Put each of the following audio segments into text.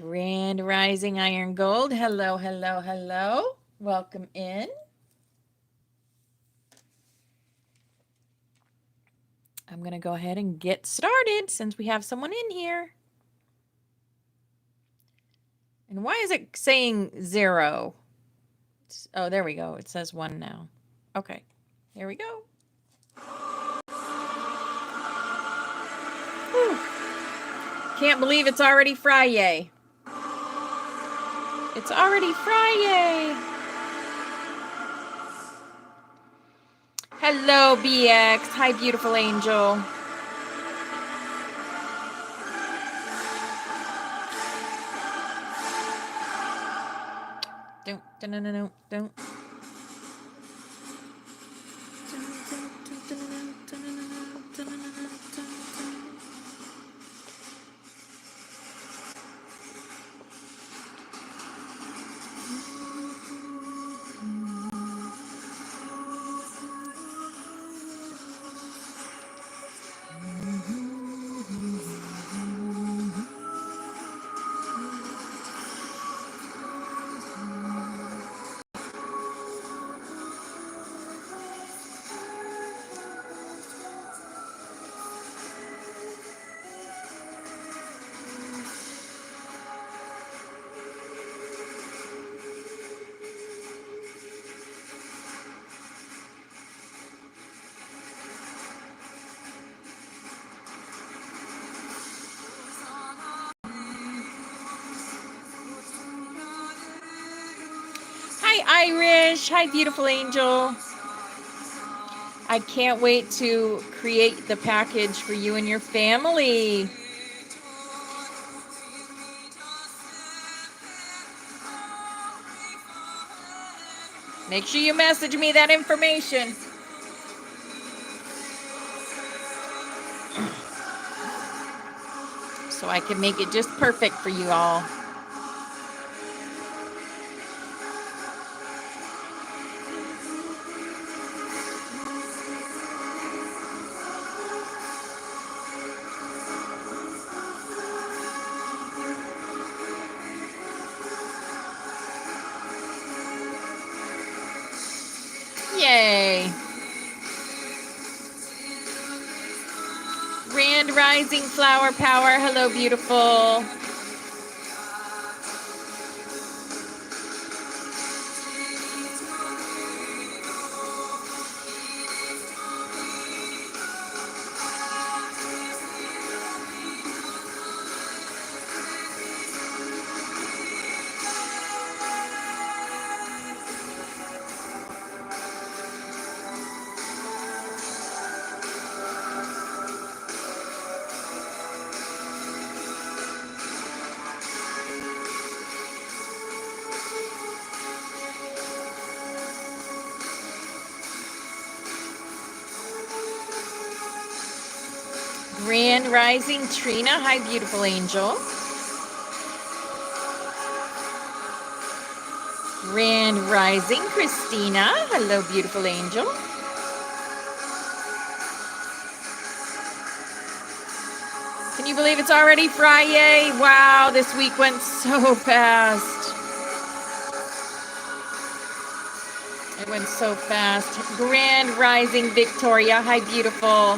Grand Rising Iron Gold. Hello, hello, hello. Welcome in. I'm going to go ahead and get started since we have someone in here. And why is it saying 0? Oh, there we go. It says 1 now. Okay, here we go. Whew. Can't believe it's already Friday. It's already Friday. Hello, BX. Hi, beautiful angel. Don't. Hi, Irish. Hi, beautiful angel. I can't wait to create the package for you and your family. Make sure you message me that information. So I can make it just perfect for you all. Yay. Grand Rising Flower Power. Hello, beautiful. Grand Rising Trina. Hi, beautiful angel. Grand Rising Christina. Hello, beautiful angel. Can you believe it's already Friday? Wow, this week went so fast. It went so fast. Grand Rising Victoria. Hi, beautiful.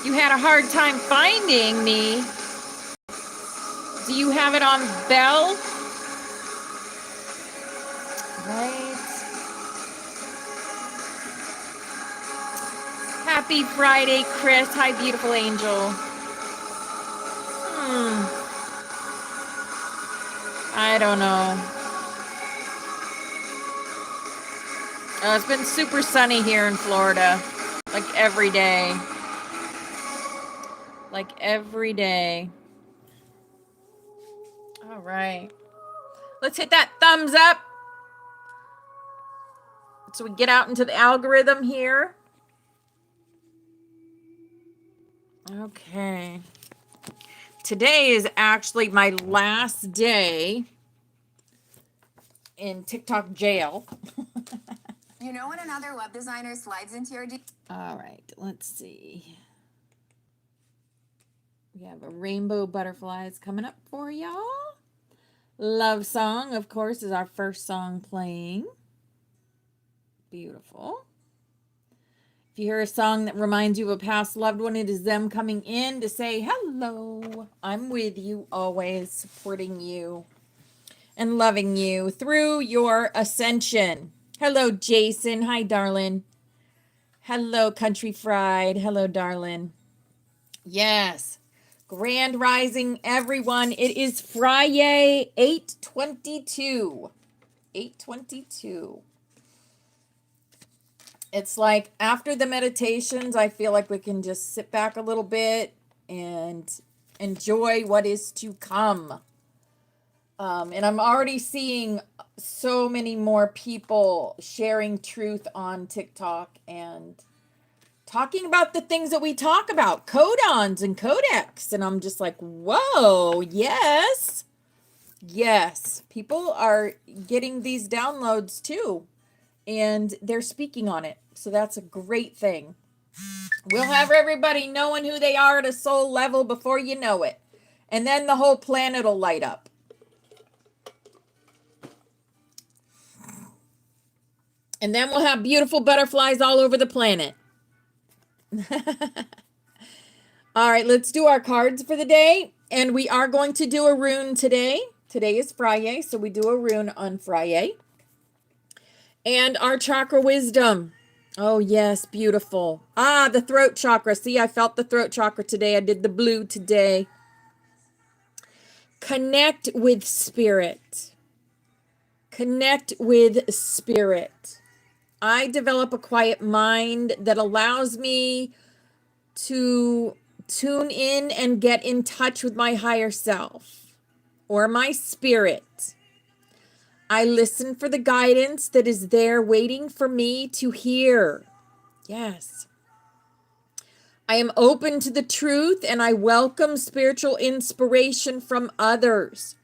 You had a hard time finding me. Do you have it on Bell? Right. Happy Friday, Chris. Hi, beautiful angel. I don't know. Oh, it's been super sunny here in Florida. Like every day. Like every day. All right. Let's hit that thumbs up. So we get out into the algorithm here. Okay. Today is actually my last day in TikTok jail. You know when another web designer slides into your... All right, let's see. We have a rainbow butterflies coming up for y'all. Love Song, of course, is our first song playing. Beautiful. If you hear a song that reminds you of a past loved one, it is them coming in to say, hello, I'm with you always, supporting you and loving you through your ascension. Hello, Jason. Hi, darling. Hello, Country Fried. Hello, darling. Yes. Grand Rising, everyone. It is Friday, 8/22. 8/22. It's like after the meditations, I feel like we can just sit back a little bit and enjoy what is to come. And I'm already seeing so many more people sharing truth on TikTok and talking about the things that we talk about, codons and codex. And I'm just like, whoa, yes. Yes, people are getting these downloads too, and they're speaking on it. So that's a great thing. We'll have everybody knowing who they are at a soul level before you know it. And then the whole planet will light up. And then we'll have beautiful butterflies all over the planet. All right, let's do our cards for the day. And we are going to do a rune today. Today is Friday, so we do a rune on Friday. And our chakra wisdom. Oh, yes, beautiful. Ah, the throat chakra. See, I felt the throat chakra today. I did the blue today. Connect with spirit. Connect with spirit. I develop a quiet mind that allows me to tune in and get in touch with my higher self or my spirit. I listen for the guidance that is there waiting for me to hear. Yes. I am open to the truth and I welcome spiritual inspiration from others.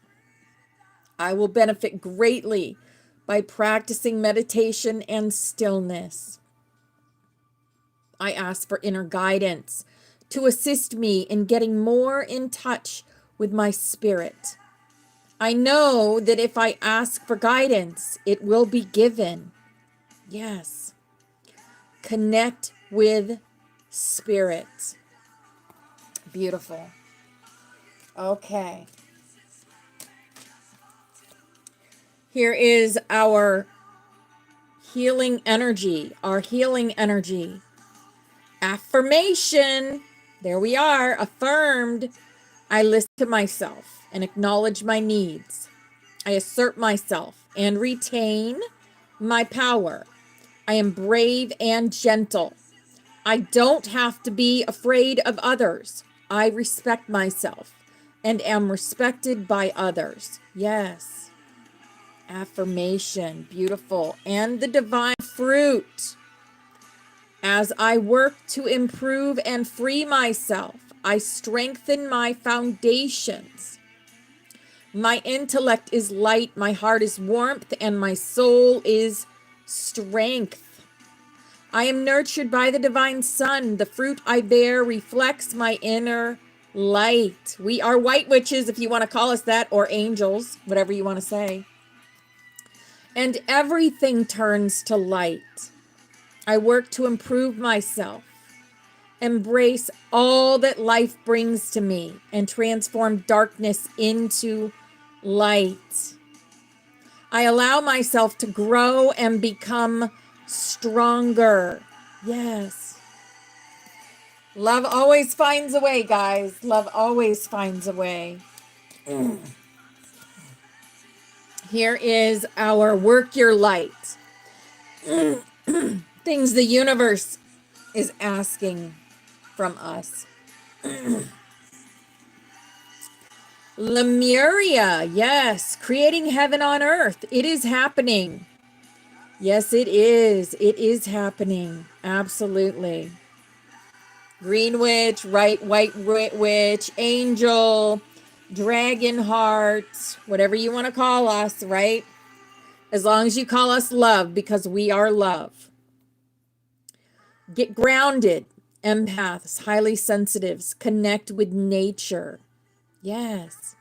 I will benefit greatly by practicing meditation and stillness. I ask for inner guidance to assist me in getting more in touch with my spirit. I know that if I ask for guidance, it will be given. Yes. Connect with spirit. Beautiful. Okay. Here is our healing energy, Affirmation. There we are, affirmed. I listen to myself and acknowledge my needs. I assert myself and retain my power. I am brave and gentle. I don't have to be afraid of others. I respect myself and am respected by others. Yes. Affirmation. Beautiful. And the divine fruit. As I work to improve and free myself, I strengthen my foundations. My intellect is light, my heart is warmth, and my soul is strength. I am nurtured by the divine sun. The fruit I bear reflects my inner light. We are white witches, if you want to call us that, or angels, whatever you want to say. And everything turns to light. I work to improve myself, embrace all that life brings to me, and transform darkness into light. I allow myself to grow and become stronger. Yes. Love always finds a way, guys. Love always finds a way. Here is our work your light. Things the universe is asking from us. Lemuria, yes, creating heaven on earth. It is happening. Yes, it is. It is happening. Absolutely. Green witch, white witch, angel, dragon heart, whatever you want to call us, right? As long as you call us love, because we are love. Get grounded. Empaths, highly sensitives, connect with nature. Yes.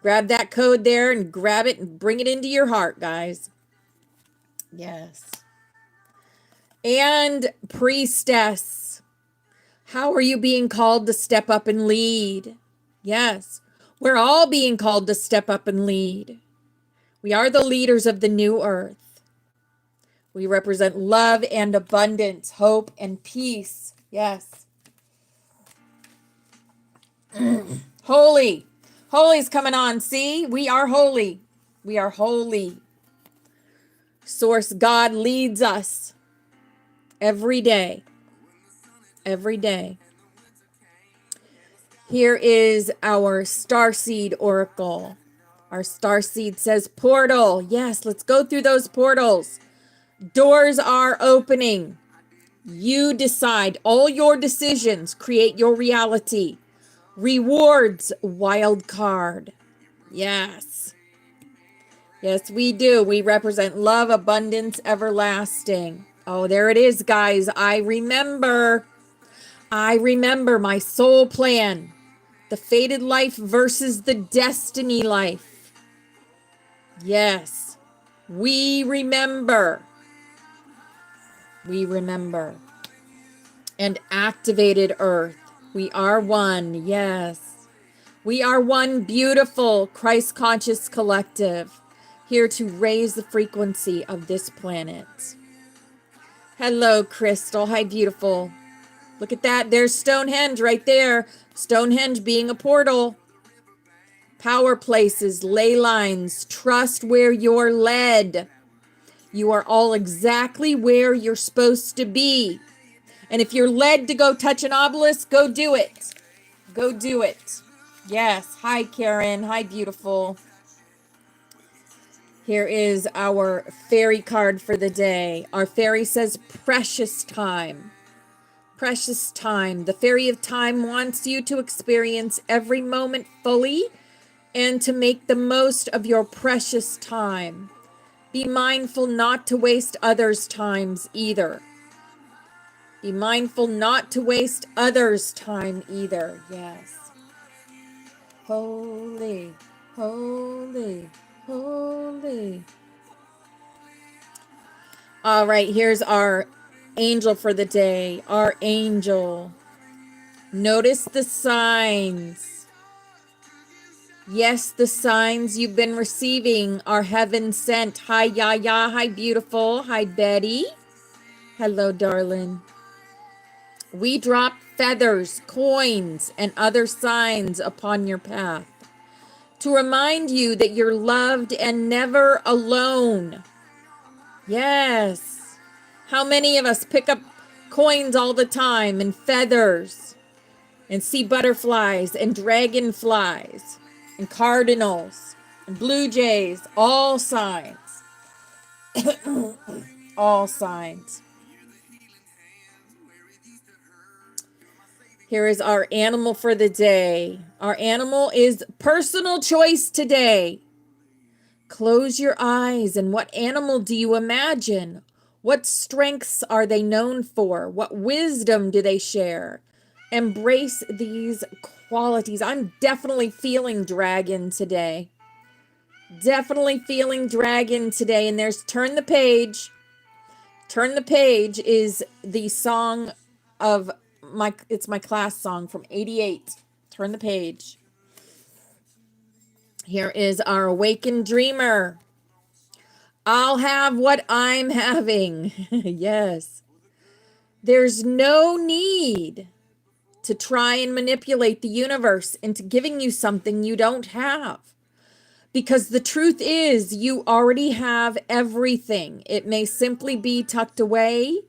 Grab that code there and grab it and bring it into your heart, guys. Yes. And priestess. How are you being called to step up and lead? Yes. We're all being called to step up and lead. We are the leaders of the new earth. We represent love and abundance, hope and peace. Yes. Holy. Holy's coming on. See, we are holy. We are holy. Source God leads us every day. Every day. Here is our starseed oracle. Our starseed says portal. Yes, let's go through those portals. Doors are opening. You decide. All your decisions create your reality. Rewards, wild card. Yes. Yes, we do. We represent love, abundance, everlasting. Oh, there it is, guys. I remember my soul plan. The fated life versus the destiny life. Yes. We remember. We remember. And activated earth. We are one. Yes. We are one beautiful Christ conscious collective, here to raise the frequency of this planet. Hello, Crystal. Hi, beautiful. Look at that. There's Stonehenge right there. Stonehenge being a portal. Power places, ley lines, trust where you're led. You are all exactly where you're supposed to be. And if you're led to go touch an obelisk, go do it. Go do it. Yes. Hi, Karen. Hi, beautiful. Here is our fairy card for the day. Our fairy says precious time. Precious time. The fairy of time wants you to experience every moment fully and to make the most of your precious time. Be mindful not to waste others' times either. Be mindful not to waste others' time either. Yes. Holy, holy, holy. All right, here's our angel for the day. Our angel. Notice the signs. Yes, the signs you've been receiving are heaven sent. Hi, Yaya. Hi, beautiful. Hi, Betty. Hello, darling. We drop feathers, coins, and other signs upon your path to remind you that you're loved and never alone. Yes. How many of us pick up coins all the time and feathers and see butterflies and dragonflies and cardinals and blue jays? All signs. All signs. Here is our animal for the day. Our animal is personal choice today. Close your eyes, and what animal do you imagine? What strengths are they known for? What wisdom do they share? Embrace these qualities. I'm definitely feeling dragon today. Definitely feeling dragon today. And there's Turn the Page. Turn the Page is the song of it's my class song from '88. Turn the Page. Here is our awakened dreamer. I'll have what I'm having. Yes. There's no need to try and manipulate the universe into giving you something you don't have. Because the truth is, you already have everything. It may simply be tucked away.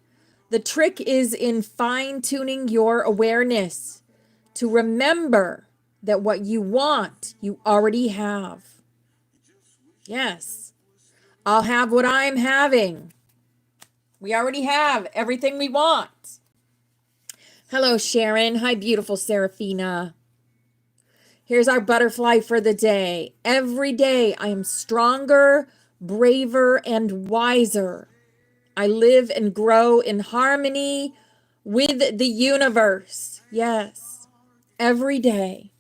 The trick is in fine-tuning your awareness to remember that what you want, you already have. Yes. I'll have what I'm having. We already have everything we want. Hello, Sharon. Hi, beautiful Serafina. Here's our butterfly for the day. Every day I am stronger, braver, and wiser. I live and grow in harmony with the universe. Yes. Every day.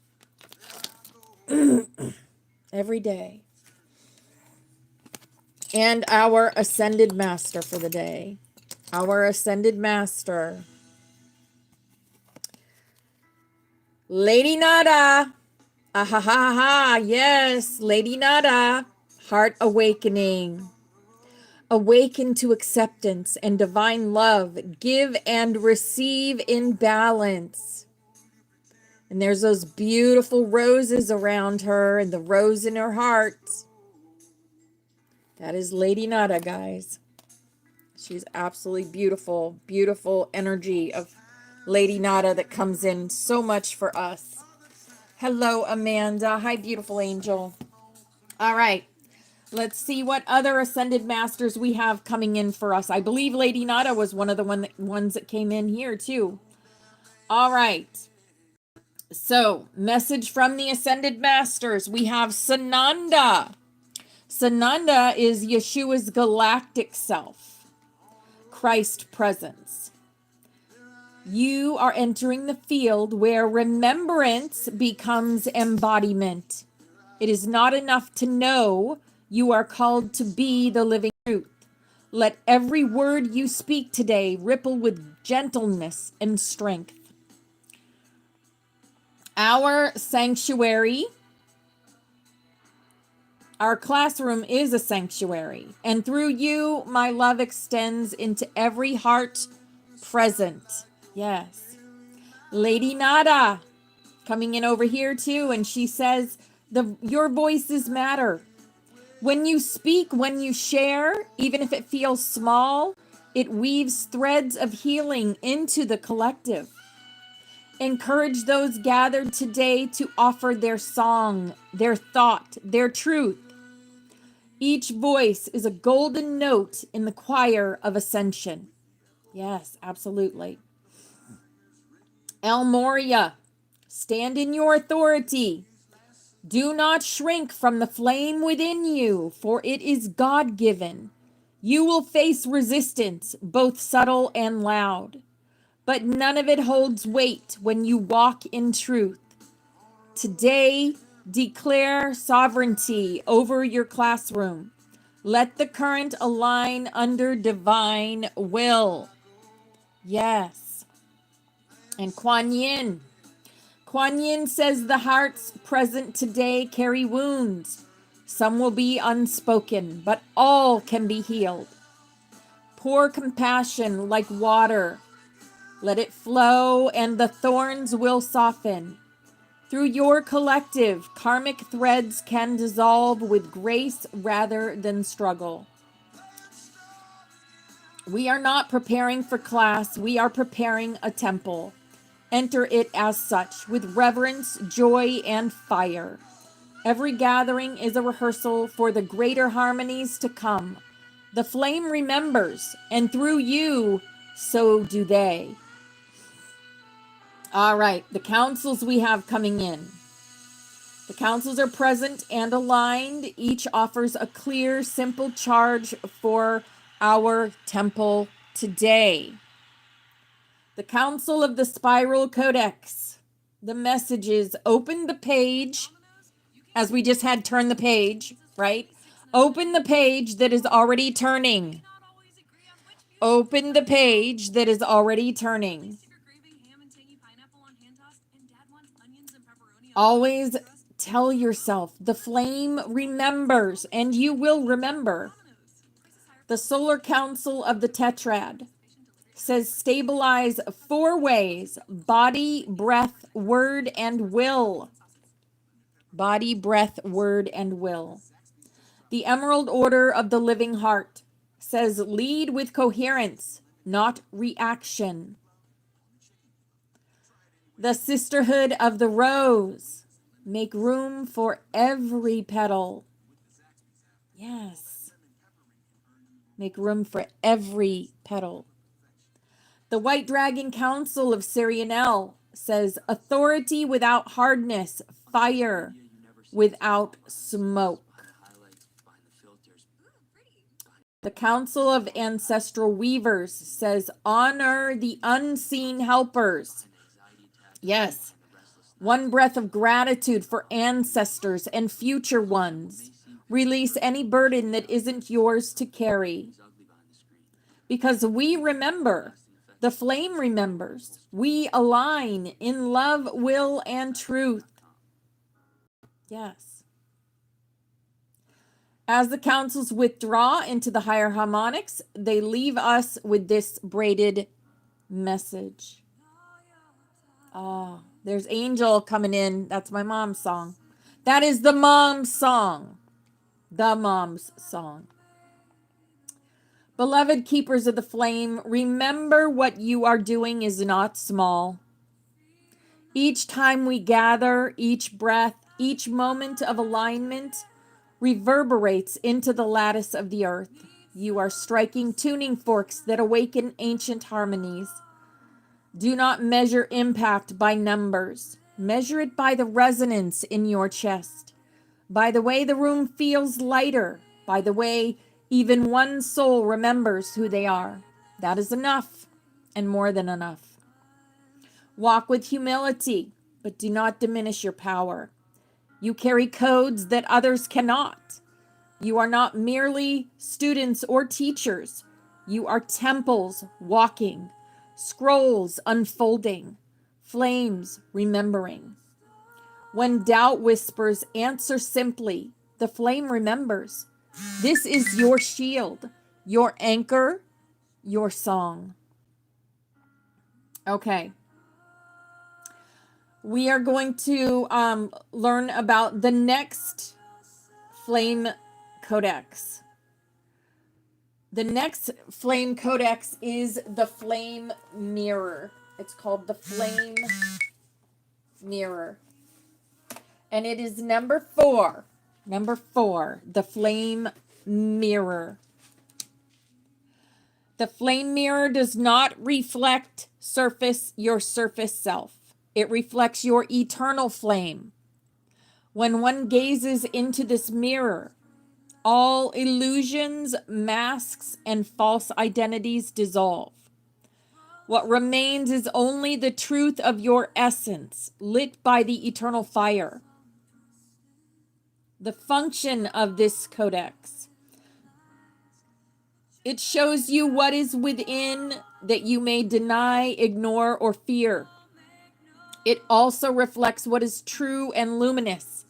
Every day. And our ascended master for the day. Our ascended master. Lady Nada. Ah ha ha ha. Yes, Lady Nada. Heart awakening. Awaken to acceptance and divine love. Give and receive in balance. And there's those beautiful roses around her and the rose in her heart. That is Lady Nada, guys. She's absolutely beautiful. Beautiful energy of Lady Nada that comes in so much for us. Hello, Amanda. Hi, beautiful angel. All right. Let's see what other ascended masters we have coming in for us. I believe Lady Nada was one of the ones that came in here too. All right. So, message from the ascended masters. We have Sananda. Sananda is Yeshua's galactic self, Christ presence. You are entering the field where remembrance becomes embodiment. It is not enough to know, you are called to be the living truth. Let every word you speak today ripple with gentleness and strength. Our sanctuary, our classroom is a sanctuary, and through you, my love extends into every heart present. Yes. Lady Nada coming in over here too, and she says, your voices matter. When you speak, when you share, even if it feels small, it weaves threads of healing into the collective. Encourage those gathered today to offer their song, their thought, their truth. Each voice is a golden note in the choir of ascension. Yes, absolutely. El Moria, stand in your authority. Do not shrink from the flame within you, for it is God-given. You will face resistance, both subtle and loud, but none of it holds weight when you walk in truth. Today, declare sovereignty over your classroom. Let the current align under divine will. Yes. And Kuan Yin. Kuan Yin says the hearts present today carry wounds. Some will be unspoken, but all can be healed. Pour compassion like water. Let it flow and the thorns will soften. Through your collective, karmic threads can dissolve with grace rather than struggle. We are not preparing for class. We are preparing a temple. Enter it as such, with reverence, joy, and fire. Every gathering is a rehearsal for the greater harmonies to come. The flame remembers, and through you, so do they. All right, the councils we have coming in. The councils are present and aligned. Each offers a clear, simple charge for our temple today. The Council of the Spiral Codex. The message is open the page, as we just had turn the page, right? Open the page that is already turning. Open the page that is already turning. Always tell yourself, the flame remembers, and you will remember. The Solar Council of the Tetrad says stabilize 4 ways: body, breath, word, and will. Body, breath, word, and will. The Emerald Order of the Living Heart says lead with coherence, not reaction. The Sisterhood of the Rose, make room for every petal. Yes. Make room for every petal. The White Dragon Council of Sirianel says authority without hardness, fire without smoke. The Council of Ancestral Weavers says, honor the unseen helpers. Yes. One breath of gratitude for ancestors and future ones. Release any burden that isn't yours to carry. Because we remember, the flame remembers. We align in love, will, and truth. Yes. As the councils withdraw into the higher harmonics, they leave us with this braided message. Ah, there's Angel coming in. That's my mom's song. That is the mom's song. The mom's song. Beloved keepers of the flame, remember what you are doing is not small. Each time we gather, each breath, each moment of alignment reverberates into the lattice of the earth. You are striking tuning forks that awaken ancient harmonies. Do not measure impact by numbers. Measure it by the resonance in your chest, by the way the room feels lighter, by the way even one soul remembers who they are. That is enough and more than enough. Walk with humility, but do not diminish your power. You carry codes that others cannot. You are not merely students or teachers. You are temples walking, scrolls unfolding, flames remembering. When doubt whispers, answer simply. The flame remembers. This is your shield, your anchor, your song. Okay. We are going to learn about the next flame codex. The next flame codex is the flame mirror. It's called the flame mirror. And it is number 4. Number 4, the flame mirror. The flame mirror does not reflect your surface self. It reflects your eternal flame. When one gazes into this mirror, all illusions, masks, and false identities dissolve. What remains is only the truth of your essence, lit by the eternal fire. The function of this codex: it shows you what is within that you may deny, ignore, or fear. It also reflects what is true and luminous,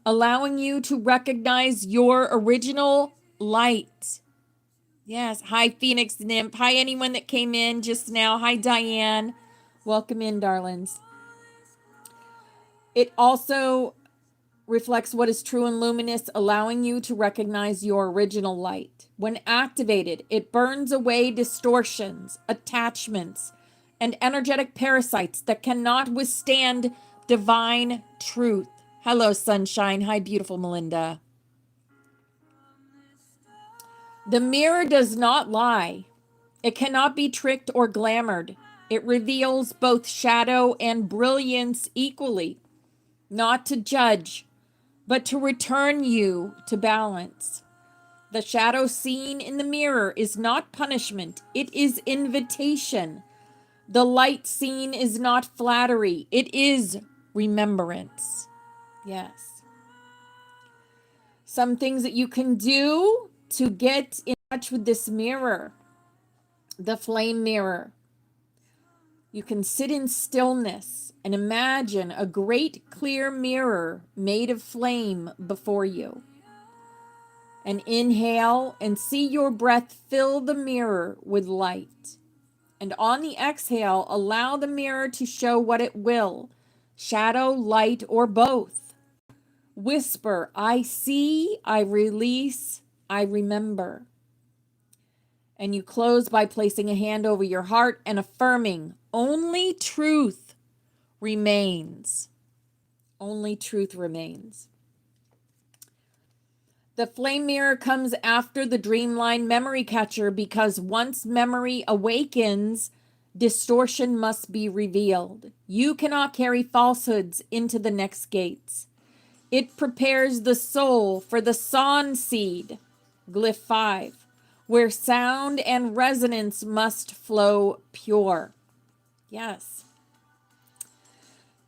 allowing you to recognize your original light. Yes. Hi, Phoenix Nymph. Hi, anyone that came in just now. Hi, Diane. Welcome in, darlings. It also reflects what is true and luminous, allowing you to recognize your original light. When activated, it burns away distortions, attachments, and energetic parasites that cannot withstand divine truth. Hello, sunshine. Hi, beautiful Melinda. The mirror does not lie. It cannot be tricked or glamored. It reveals both shadow and brilliance equally, not to judge, but to return you to balance. The shadow seen in the mirror is not punishment, it is invitation. The light seen is not flattery, it is remembrance. Yes. Some things that you can do to get in touch with this mirror, the flame mirror. You can sit in stillness and imagine a great clear mirror made of flame before you. And inhale and see your breath fill the mirror with light. And on the exhale, allow the mirror to show what it will, shadow, light, or both. Whisper, I see, I release, I remember. And you close by placing a hand over your heart and affirming, only truth remains. Only truth remains. The flame mirror comes after the dreamline memory catcher because once memory awakens, distortion must be revealed. You cannot carry falsehoods into the next gates. It prepares the soul for the San seed, glyph 5, where sound and resonance must flow pure. Yes.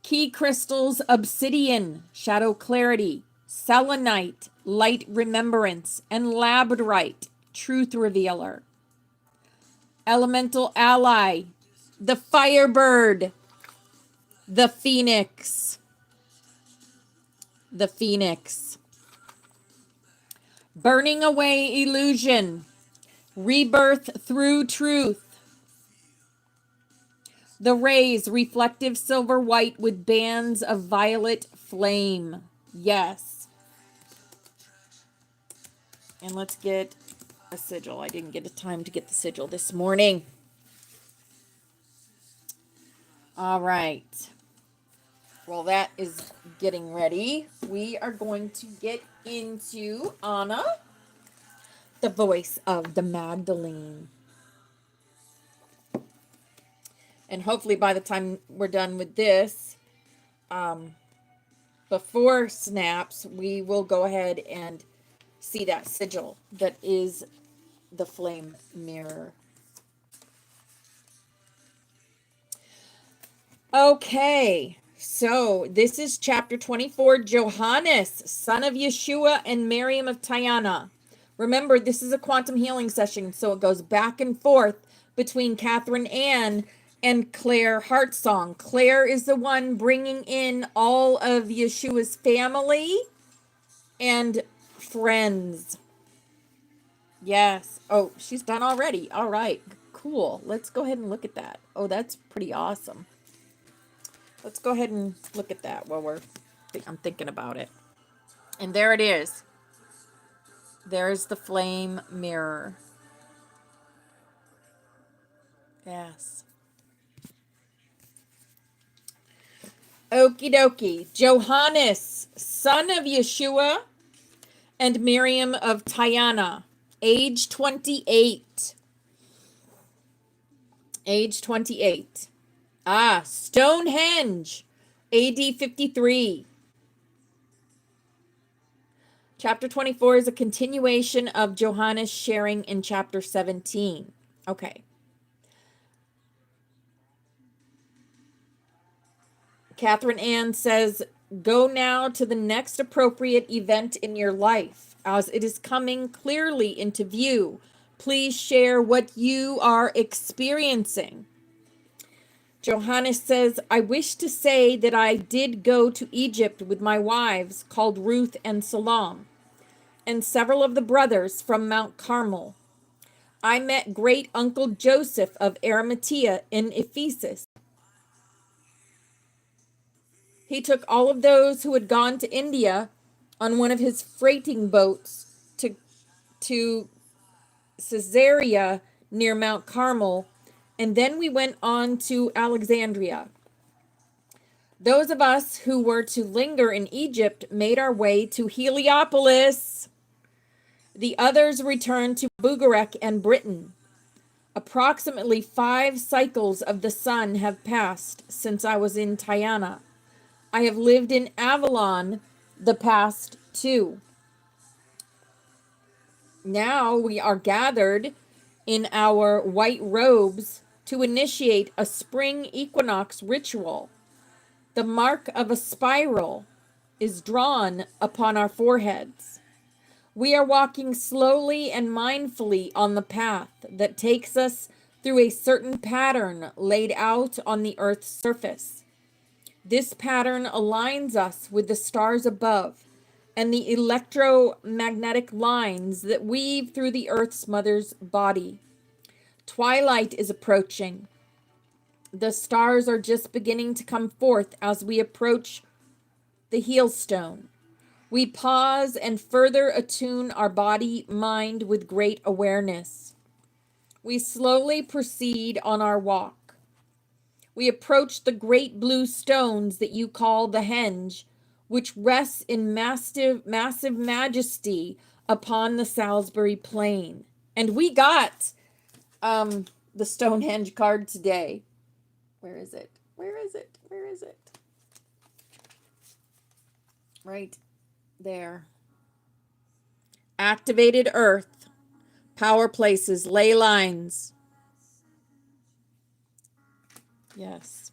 Key crystals: obsidian, shadow clarity; selenite, light remembrance; and labradorite, truth revealer. Elemental ally: the firebird, the phoenix. The phoenix. Burning away illusion, rebirth through truth. The rays: reflective silver white with bands of violet flame. Yes. And let's get a sigil. I didn't get the time to get the sigil this morning. All right. While that is getting ready, we are going to get into Anna, the voice of the Magdalene. And hopefully by the time we're done with this, before snaps, we will go ahead and see that sigil that is the flame mirror. Okay, so this is chapter 24, Johannes, son of Yeshua and Miriam of Tyana. Remember, this is a quantum healing session, so it goes back and forth between Catherine Ann and Claire Hartsong. Claire is the one bringing in all of Yeshua's family and friends. Yes. Oh, she's done already. All right, cool. Let's go ahead and look at that. Oh, that's pretty awesome. Let's go ahead and look at that while I'm thinking about it. And there it is. There's the flame mirror. Yes. Okie dokie. Johannes, son of Yeshua and Miriam of Tyana, age 28. Age 28. Stonehenge, AD 53. Chapter 24 is a continuation of Johannes sharing in chapter 17. Okay. Catherine Ann says, go now to the next appropriate event in your life. As it is coming clearly into view, please share what you are experiencing. Johannes says, I wish to say that I did go to Egypt with my wives, called Ruth and Salome, and several of the brothers from Mount Carmel. I met great uncle Joseph of Arimathea in Ephesus. He took all of those who had gone to India on one of his freighting boats to Caesarea near Mount Carmel, and then we went on to Alexandria. Those of us who were to linger in Egypt made our way to Heliopolis. The others returned to Bugarek and Britain. Approximately 5 cycles of the sun have passed since I was in Tyana. I have lived in Avalon the past 2. Now we are gathered in our white robes to initiate a spring equinox ritual. The mark of a spiral is drawn upon our foreheads. We are walking slowly and mindfully on the path that takes us through a certain pattern laid out on the Earth's surface. This pattern aligns us with the stars above and the electromagnetic lines that weave through the Earth's mother's body. Twilight is approaching. The stars are just beginning to come forth as we approach the Heelstone. We pause and further attune our body, mind with great awareness. We slowly proceed on our walk. We approach the great blue stones that you call the henge, which rests in massive majesty upon the Salisbury Plain. And we got the Stonehenge card today. Where is it? Where is it? Where is it? Right there. Activated Earth, Power places, ley lines. Yes.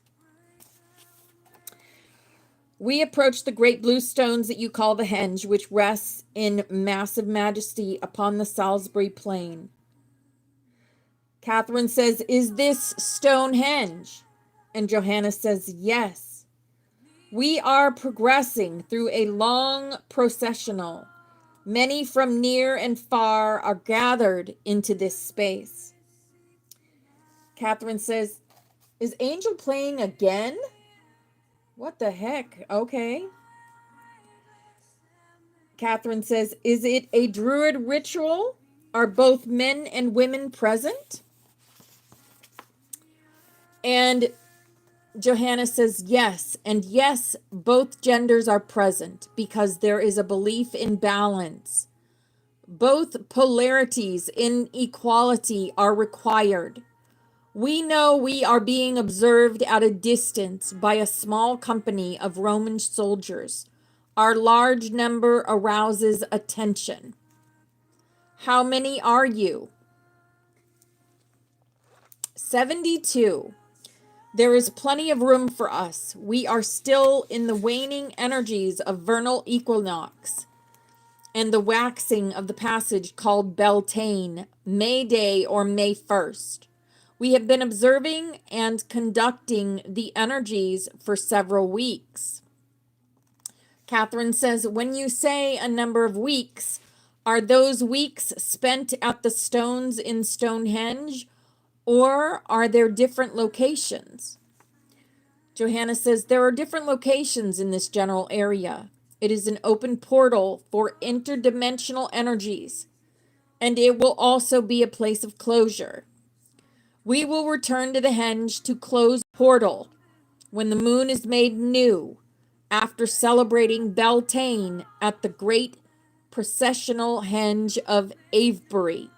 We approach the great blue stones that you call the henge, which rests in massive majesty upon the Salisbury plain. Catherine says, is this Stonehenge? And Johanna says, yes. We are progressing through a long processional. Many from near and far are gathered into this space. Catherine says, is Angel playing again? What the heck? Okay. Catherine says, is it a druid ritual? Are both men and women present? And Johanna says, yes. And yes, both genders are present because there is a belief in balance. Both polarities in equality are required. We know we are being observed at a distance by a small company of Roman soldiers. Our large number arouses attention. How many are you? 72. There is plenty of room for us. We are still in the waning energies of vernal equinox and the waxing of the passage called Beltane, May Day or May 1st. We have been observing and conducting the energies for several weeks. Catherine says, when you say a number of weeks, are those weeks spent at the stones in Stonehenge, or are there different locations? Johanna says, there are different locations in this general area. It is an open portal for interdimensional energies, and it will also be a place of closure. We will return to the henge to close the portal when the moon is made new, after celebrating Beltane at the great processional henge of Avebury.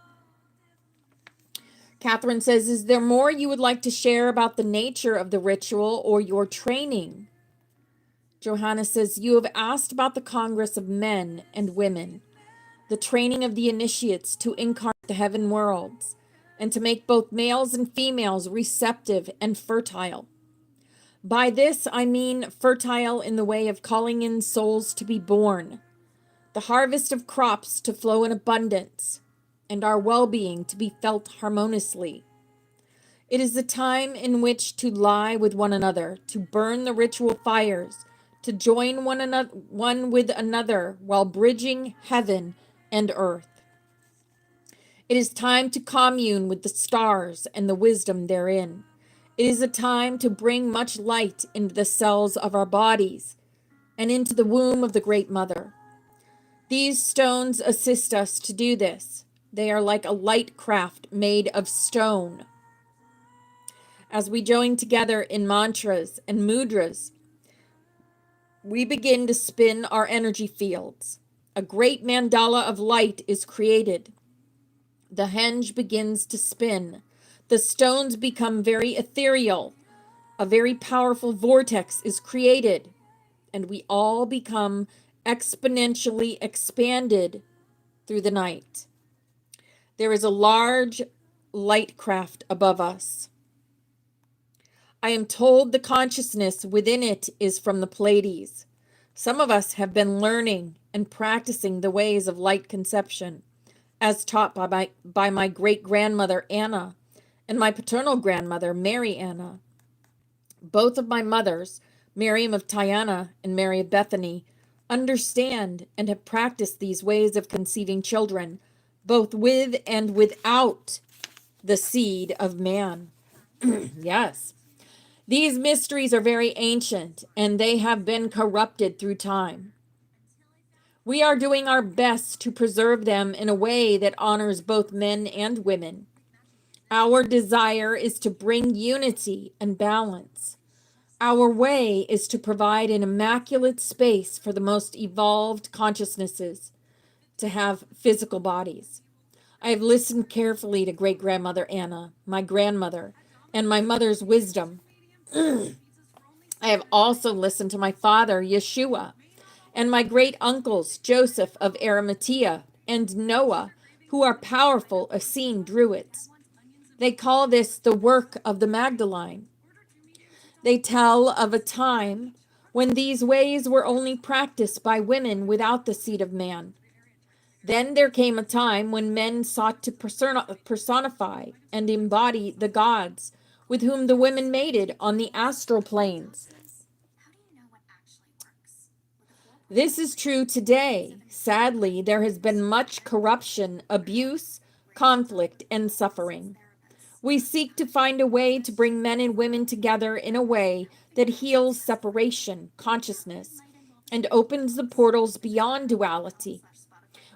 Catherine says, is there more you would like to share about the nature of the ritual or your training? Johanna says, you have asked about the Congress of men and women, the training of the initiates to incarnate the heaven worlds, and to make both males and females receptive and fertile. By this, I mean fertile in the way of calling in souls to be born, the harvest of crops to flow in abundance, and our well-being to be felt harmoniously. It is the time in which to lie with one another, to burn the ritual fires, to join one with another while bridging heaven and earth. It is time to commune with the stars and the wisdom therein. It is a time to bring much light into the cells of our bodies and into the womb of the Great Mother. These stones assist us to do this. They are like a light craft made of stone. As we join together in mantras and mudras, we begin to spin our energy fields. A great mandala of light is created. The henge begins to spin. The stones become very ethereal. A very powerful vortex is created, and we all become exponentially expanded through the night. There is a large light craft above us. I am told the consciousness within it is from the Pleiades. Some of us have been learning and practicing the ways of light conception, as taught by my great-grandmother Anna and my paternal grandmother Mary Anna. Both of my mothers, Miriam of Tyana and Mary of Bethany, understand and have practiced these ways of conceiving children, both with and without the seed of man. Yes. These mysteries are very ancient, and they have been corrupted through time. We are doing our best to preserve them in a way that honors both men and women. Our desire is to bring unity and balance. Our way is to provide an immaculate space for the most evolved consciousnesses to have physical bodies. I have listened carefully to great-grandmother Anna, my grandmother, and my mother's wisdom. I have also listened to my father, Yeshua, and my great uncles, Joseph of Arimathea and Noah, who are powerful Essene druids. They call this the work of the Magdalene. They tell of a time when these ways were only practiced by women without the seed of man. Then there came a time when men sought to personify and embody the gods with whom the women mated on the astral planes. This is true today. Sadly, there has been much corruption, abuse, conflict, and suffering. We seek to find a way to bring men and women together in a way that heals separation, consciousness, and opens the portals beyond duality.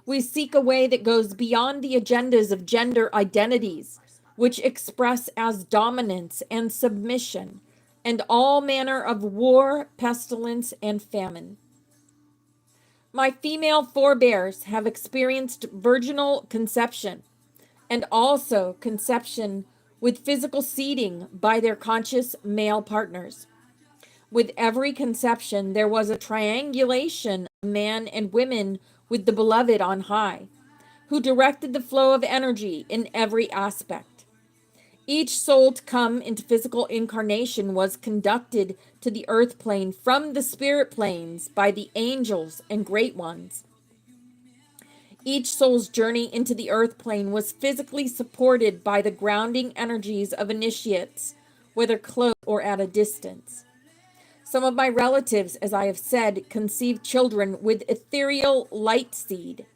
We seek a way that goes beyond the agendas of gender identities, which express as dominance and submission, and all manner of war, pestilence, and famine. My female forebears have experienced virginal conception, and also conception with physical seeding by their conscious male partners. With every conception, there was a triangulation of man and women with the beloved on high, who directed the flow of energy in every aspect. Each soul to come into physical incarnation was conducted to the earth plane from the spirit planes by the angels and great ones. Each soul's journey into the earth plane was physically supported by the grounding energies of initiates, whether close or at a distance. Some of my relatives, as I have said, conceived children with ethereal light seed,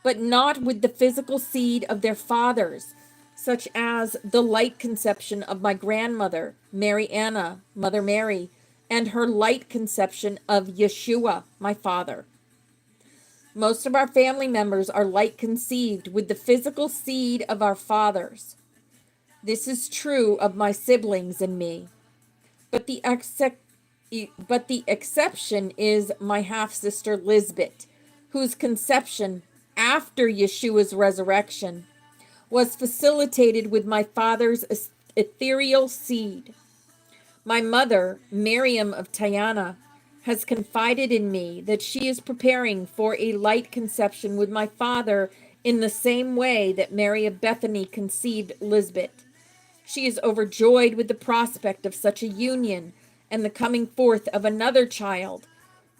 but not with the physical seed of their fathers, such as the light conception of my grandmother, Mary Anna, Mother Mary, and her light conception of Yeshua, my father. Most of our family members are light conceived with the physical seed of our fathers. This is true of my siblings and me. But the exception is my half-sister Lisbeth, whose conception after Yeshua's resurrection was facilitated with my father's ethereal seed. My mother, Miriam of Tayana, has confided in me that she is preparing for a light conception with my father in the same way that Mary of Bethany conceived Lisbeth. She is overjoyed with the prospect of such a union and the coming forth of another child,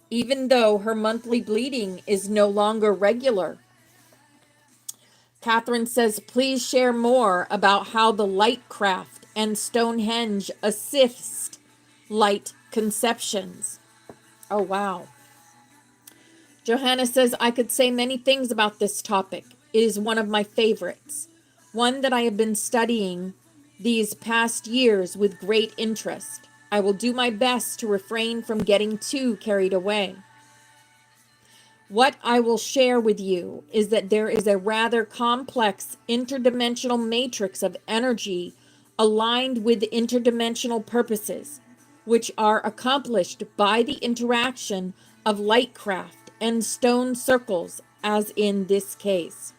even though her monthly bleeding is no longer regular. Catherine says, please share more about how the light craft and Stonehenge assist light conceptions. Oh, wow. Johanna says, I could say many things about this topic. It is one of my favorites, one that I have been studying these past years with great interest. I will do my best to refrain from getting too carried away. What I will share with you is that there is a rather complex interdimensional matrix of energy aligned with interdimensional purposes, which are accomplished by the interaction of lightcraft and stone circles, as in this case.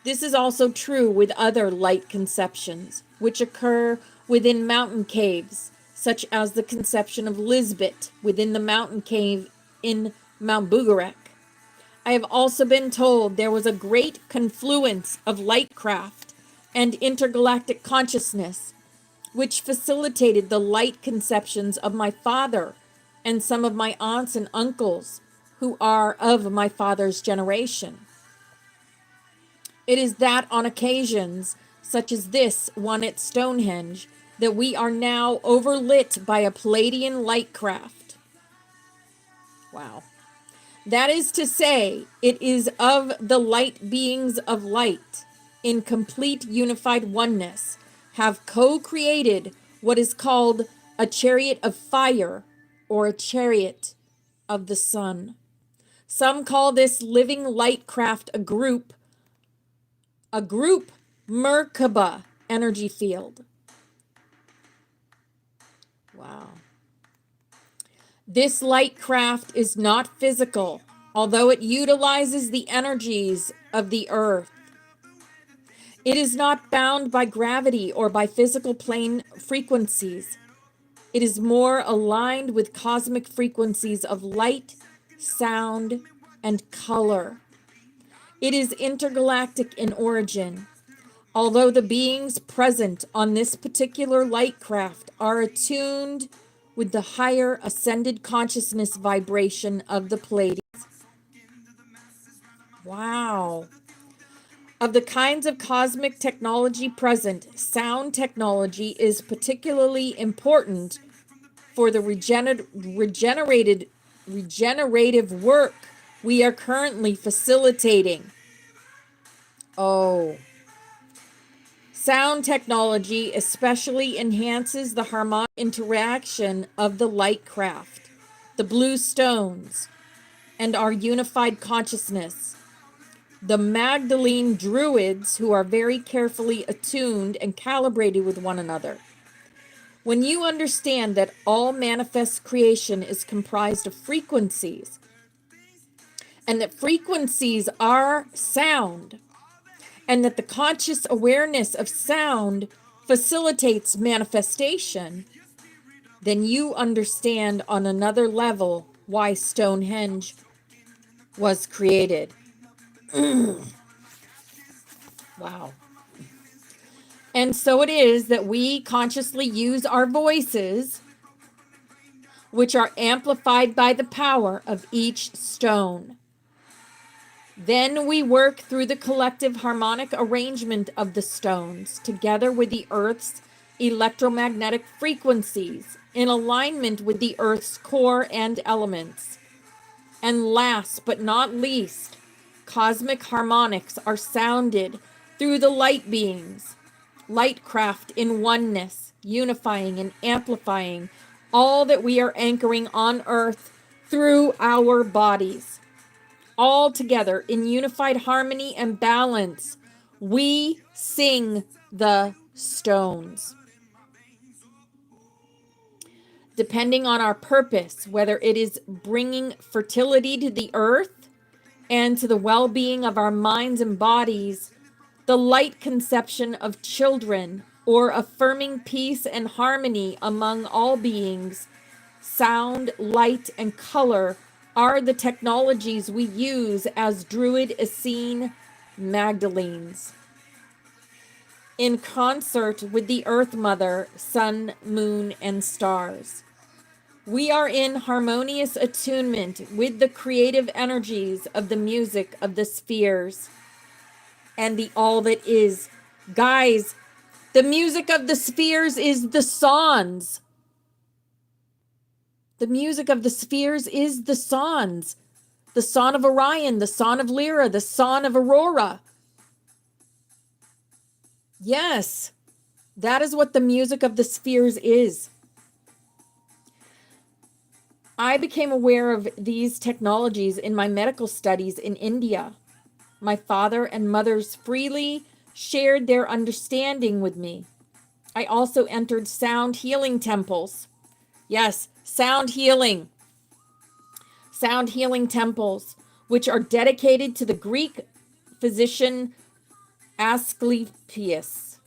This is also true with other light conceptions, which occur within mountain caves, such as the conception of Lisbeth within the mountain cave in Mount Bugarek. I have also been told there was a great confluence of lightcraft and intergalactic consciousness, which facilitated the light conceptions of my father and some of my aunts and uncles who are of my father's generation. It is that on occasions, such as this one at Stonehenge, that we are now overlit by a Palladian lightcraft. Wow. That is to say, it is of the light beings of light, in complete unified oneness, have co-created what is called a chariot of fire, or a chariot of the sun. Some call this living light craft a group Merkaba energy field. Wow. This light craft is not physical, although it utilizes the energies of the earth. It is not bound by gravity or by physical plane frequencies. It is more aligned with cosmic frequencies of light, sound, and color. It is intergalactic in origin. Although the beings present on this particular light craft are attuned with the higher ascended consciousness vibration of the Pleiades. Wow. Of the kinds of cosmic technology present, sound technology is particularly important for the regenerative work we are currently facilitating. Oh. Sound technology especially enhances the harmonic interaction of the light craft, the blue stones, and our unified consciousness. The Magdalene druids, who are very carefully attuned and calibrated with one another. When you understand that all manifest creation is comprised of frequencies, and that frequencies are sound, and that the conscious awareness of sound facilitates manifestation, then you understand on another level why Stonehenge was created. Wow. And so it is that we consciously use our voices, which are amplified by the power of each stone. Then we work through the collective harmonic arrangement of the stones, together with the Earth's electromagnetic frequencies, in alignment with the Earth's core and elements. And last but not least, cosmic harmonics are sounded through the light beings, light craft in oneness, unifying and amplifying all that we are anchoring on Earth through our bodies. All together in unified harmony and balance, we sing the stones. Depending on our purpose, whether it is bringing fertility to the earth and to the well-being of our minds and bodies, the light conception of children, or affirming peace and harmony among all beings, sound, light, and color are the technologies we use as Druid Essene Magdalenes. In concert with the Earth Mother, Sun, Moon, and Stars. We are in harmonious attunement with the creative energies of the music of the spheres and the all that is. Guys, the music of the spheres is the sons. The music of the spheres is the sons. The son of Orion, the son of Lyra, the son of Aurora. Yes, that is what the music of the spheres is. I became aware of these technologies in my medical studies in India. My father and mothers freely shared their understanding with me. I also entered sound healing temples. Yes, sound healing temples, which are dedicated to the Greek physician Asclepius.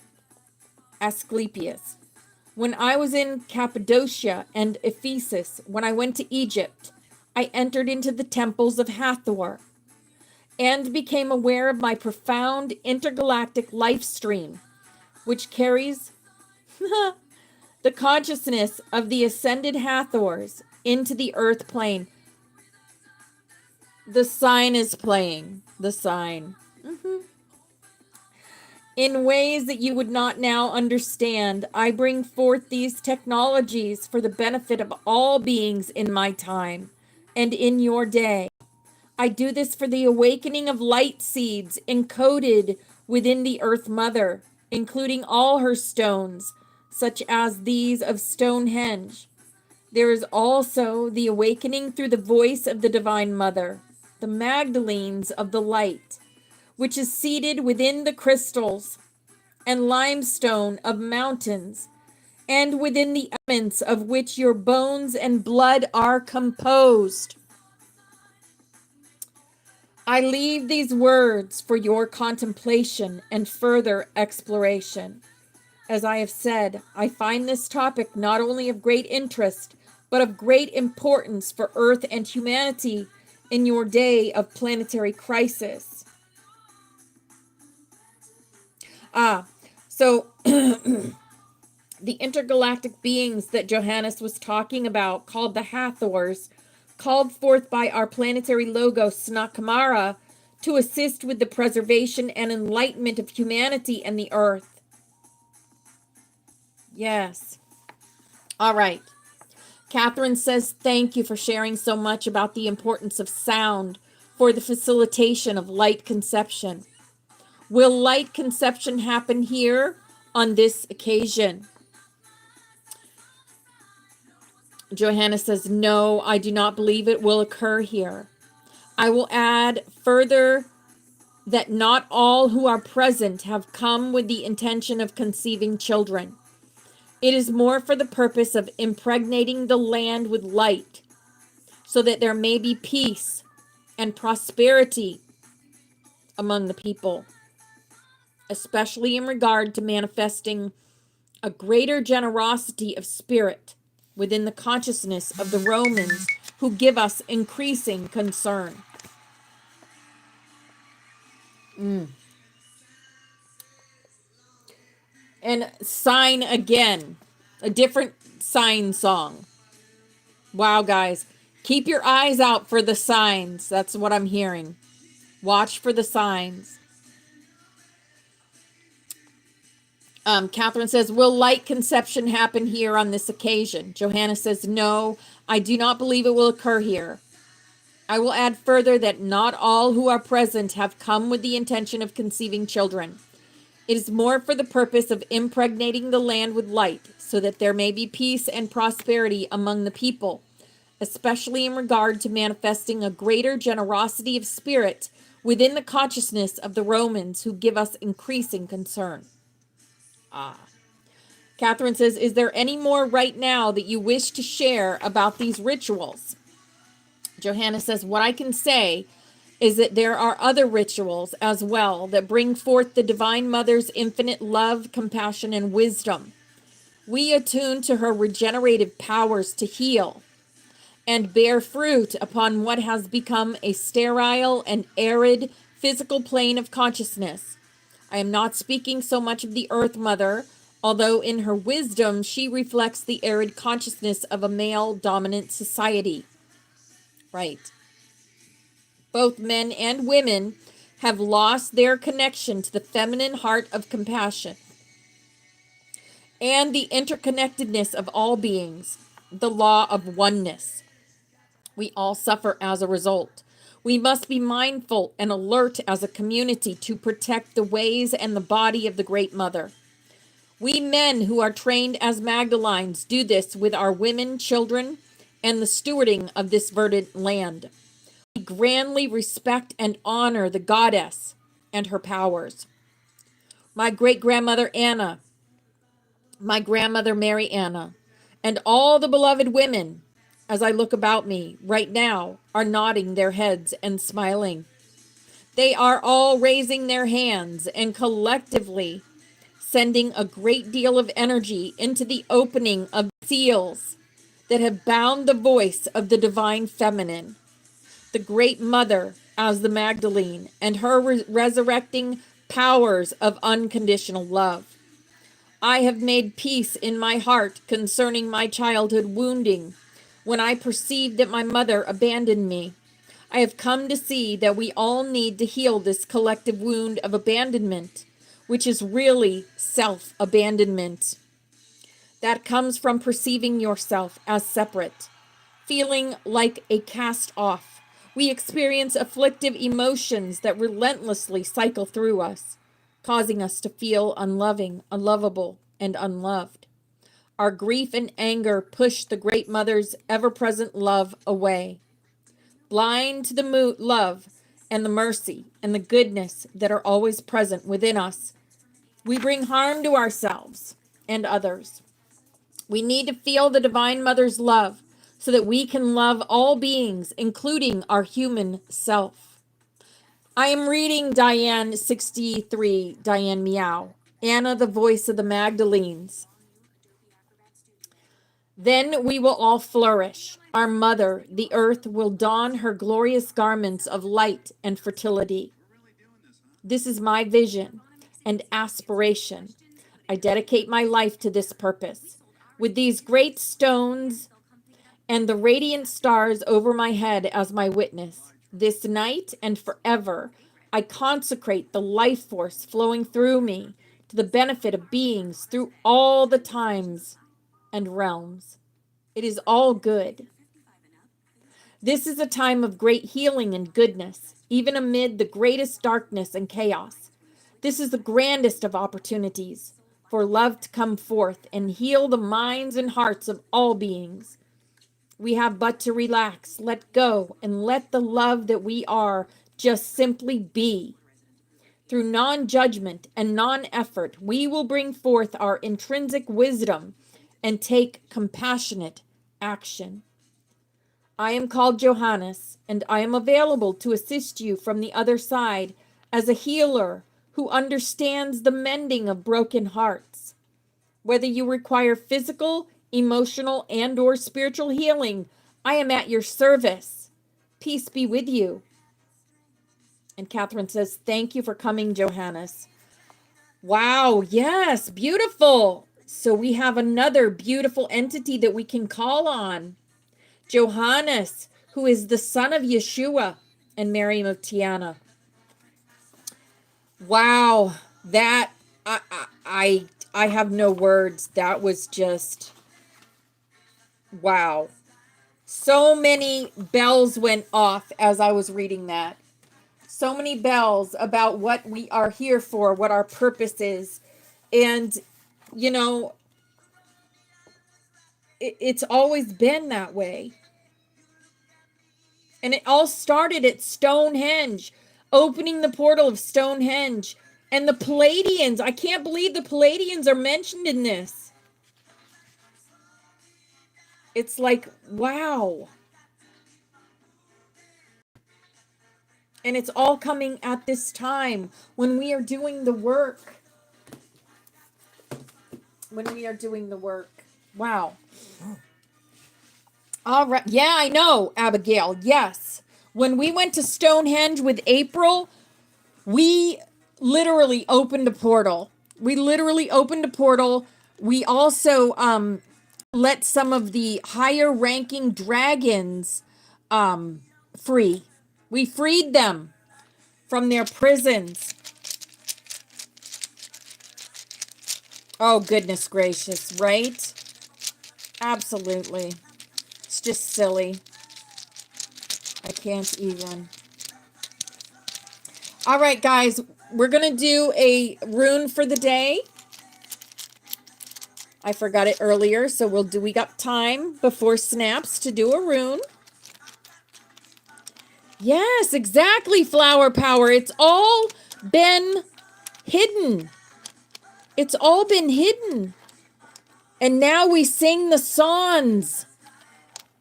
When I was in Cappadocia and Ephesus, when I went to Egypt, I entered into the temples of Hathor and became aware of my profound intergalactic life stream, which carries the consciousness of the ascended Hathors into the earth plane. The sign is playing. The sign. In ways that you would not now understand, I bring forth these technologies for the benefit of all beings in my time and in your day. I do this for the awakening of light seeds encoded within the Earth Mother, including all her stones, such as these of Stonehenge. There is also the awakening through the voice of the Divine Mother, the Magdalenes of the light, which is seated within the crystals and limestone of mountains, and within the elements of which your bones and blood are composed. I leave these words for your contemplation and further exploration. As I have said, I find this topic not only of great interest, but of great importance for Earth and humanity in your day of planetary crisis. So the intergalactic beings that Johannes was talking about, called the Hathors, called forth by our planetary logos, Snakamara, to assist with the preservation and enlightenment of humanity and the earth. Yes. All right. Catherine says, thank you for sharing so much about the importance of sound for the facilitation of light conception. Will light conception happen here on this occasion? Johanna says, no, I do not believe it will occur here. I will add further that not all who are present have come with the intention of conceiving children. It is more for the purpose of impregnating the land with light, so that there may be peace and prosperity among the people, especially in regard to manifesting a greater generosity of spirit within the consciousness of the Romans who give us increasing concern. And sign again, a different sign song. Wow, guys, keep your eyes out for the signs. That's what I'm hearing. Watch for the signs. Catherine says, will light conception happen here on this occasion? Johanna says, no, I do not believe it will occur here. I will add further that not all who are present have come with the intention of conceiving children. It is more for the purpose of impregnating the land with light, so that there may be peace and prosperity among the people, especially in regard to manifesting a greater generosity of spirit within the consciousness of the Romans who give us increasing concern. Catherine says, is there any more right now that you wish to share about these rituals? Johanna says, what I can say is that there are other rituals as well that bring forth the Divine Mother's infinite love, compassion, and wisdom. We attune to her regenerative powers to heal and bear fruit upon what has become a sterile and arid physical plane of consciousness. I am not speaking so much of the Earth Mother, although in her wisdom she reflects the arid consciousness of a male-dominant society. Right. Both men and women have lost their connection to the feminine heart of compassion and the interconnectedness of all beings, the law of oneness. We all suffer as a result. We must be mindful and alert as a community to protect the ways and the body of the Great Mother. We men who are trained as Magdelines do this with our women, children, and the stewarding of this verdant land. We grandly respect and honor the goddess and her powers. My great-grandmother Anna, my grandmother Mary Anna, and all the beloved women, as I look about me right now, are nodding their heads and smiling. They are all raising their hands and collectively sending a great deal of energy into the opening of seals that have bound the voice of the divine feminine, the Great Mother as the Magdalene, and her resurrecting powers of unconditional love. I have made peace in my heart concerning my childhood wounding when I perceived that my mother abandoned me. I have come to see that we all need to heal this collective wound of abandonment, which is really self-abandonment. That comes from perceiving yourself as separate, feeling like a cast-off. We experience afflictive emotions that relentlessly cycle through us, causing us to feel unloving, unlovable, and unloved. Our grief and anger push the Great Mother's ever-present love away. Blind to the love and the mercy and the goodness that are always present within us, we bring harm to ourselves and others. We need to feel the Divine Mother's love so that we can love all beings, including our human self. I am reading Diane 63, Diane Meow, Anna, the voice of the Magdalines. Then we will all flourish. Our mother, the earth, will don her glorious garments of light and fertility. This is my vision, and aspiration. I dedicate my life to this purpose. With these great stones and the radiant stars over my head as my witness, this night and forever, I consecrate the life force flowing through me to the benefit of beings through all the times and realms. It is all good. This is a time of great healing and goodness, even amid the greatest darkness and chaos. This is the grandest of opportunities for love to come forth and heal the minds and hearts of all beings. We have but to relax, let go, and let the love that we are just simply be. Through non-judgment and non-effort, we will bring forth our intrinsic wisdom and take compassionate action. I am called Johannes, and I am available to assist you from the other side as a healer who understands the mending of broken hearts. Whether you require physical, emotional, and or spiritual healing, I am at your service. Peace be with you. And Catherine says, thank you for coming, Johannes. Wow, yes, beautiful. So we have another beautiful entity that we can call on. Johannes, who is the son of Yeshua and Miriam of Tiana. Wow, that I have no words. That was just wow. So many bells went off as I was reading that. So many bells about what we are here for, what our purpose is. And, you know, it's always been that way. And it all started at Stonehenge, opening the portal of Stonehenge. And the Palladians, I can't believe the Palladians are mentioned in this. It's like, wow. And it's all coming at this time when we are doing the work. When we are doing the work. Wow. All right. Yeah, I know, Abigail. Yes. When we went to Stonehenge with April, we literally opened a portal. We also let some of the higher ranking dragons free. We freed them from their prisons. Oh, goodness gracious, right? Absolutely. It's just silly. I can't even. All right, guys, we're going to do a rune for the day. I forgot it earlier, so we got time before snaps to do a rune. Yes, exactly, Flower Power. It's all been hidden. It's all been hidden. And now we sing the songs.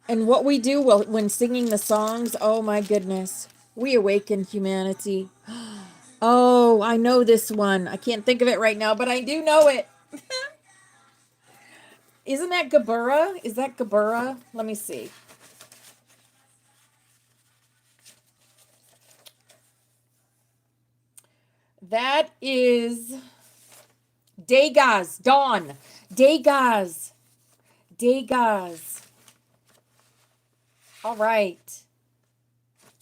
And what we do when singing the songs, oh my goodness, we awaken humanity. Oh, I know this one. I can't think of it right now, but I do know it. Isn't that Gabura? Is that Gabura? Let me see. That is Dagaz, Dawn. Dagaz. Dagaz. All right.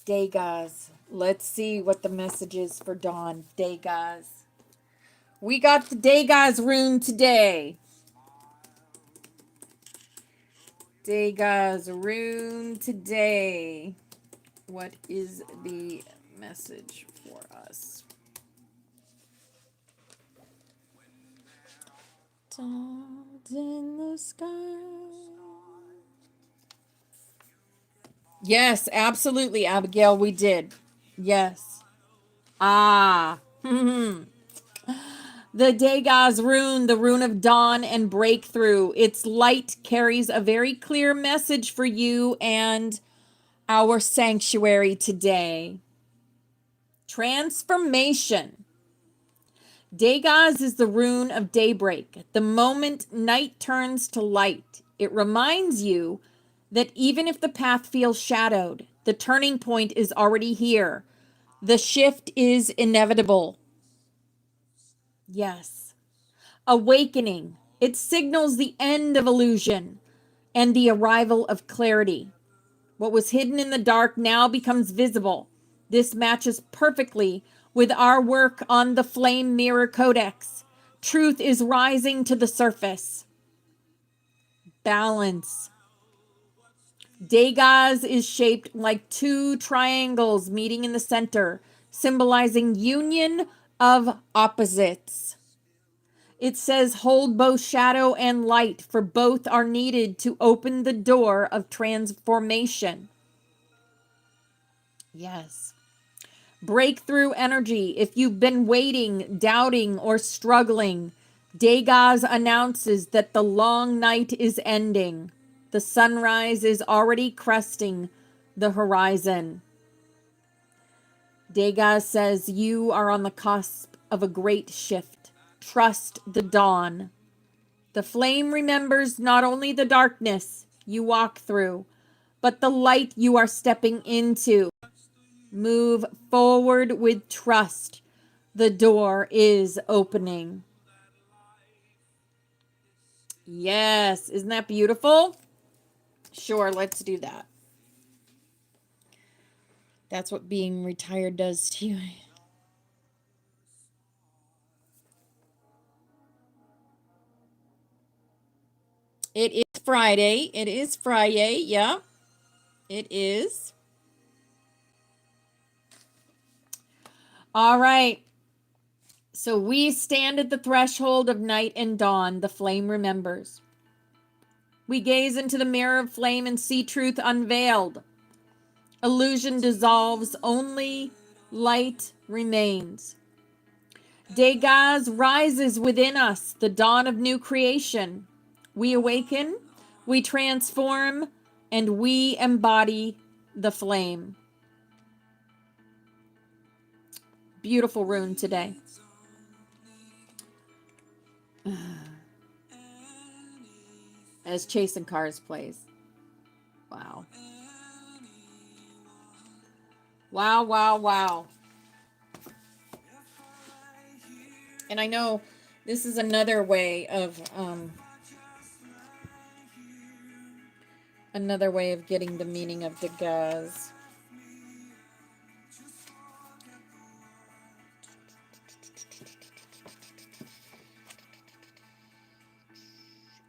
Dagaz. Let's see what the message is for Dawn. Dagaz. We got the Dagaz rune today. Dagaz rune today. What is the message for us? Stars in the sky. Yes, absolutely, Abigail, we did. Yes. Ah. The Dagaz rune, the rune of dawn and breakthrough. Its light carries a very clear message for you and our sanctuary today. Transformation. Dagaz is the rune of daybreak, the moment night turns to light. It reminds you that even if the path feels shadowed, the turning point is already here. The shift is inevitable. Yes. Awakening. It signals the end of illusion and the arrival of clarity. What was hidden in the dark now becomes visible. This matches perfectly with our work on the Flame Mirror Codex. Truth is rising to the surface. Balance. Degas is shaped like two triangles meeting in the center, symbolizing union of opposites. It says hold both shadow and light, for both are needed to open the door of transformation. Yes. Breakthrough energy. If you've been waiting, doubting, or struggling, Degas announces that the long night is ending. The sunrise is already cresting the horizon. Degas says you are on the cusp of a great shift. Trust the dawn. The flame remembers not only the darkness you walk through, but the light you are stepping into. Move forward with trust. The door is opening. Yes, isn't that beautiful? Sure, let's do that. That's what being retired does to you. It is Friday. It is Friday. Yeah, it is. All right. So we stand at the threshold of night and dawn. The flame remembers. We gaze into the mirror of flame and see truth unveiled. Illusion dissolves, only light remains. Degas rises within us, the dawn of new creation. We awaken, we transform, and we embody the flame. Beautiful rune today. As Chasing Cars plays. Wow. Wow, wow, wow. And I know this is another way of getting the meaning of Degas.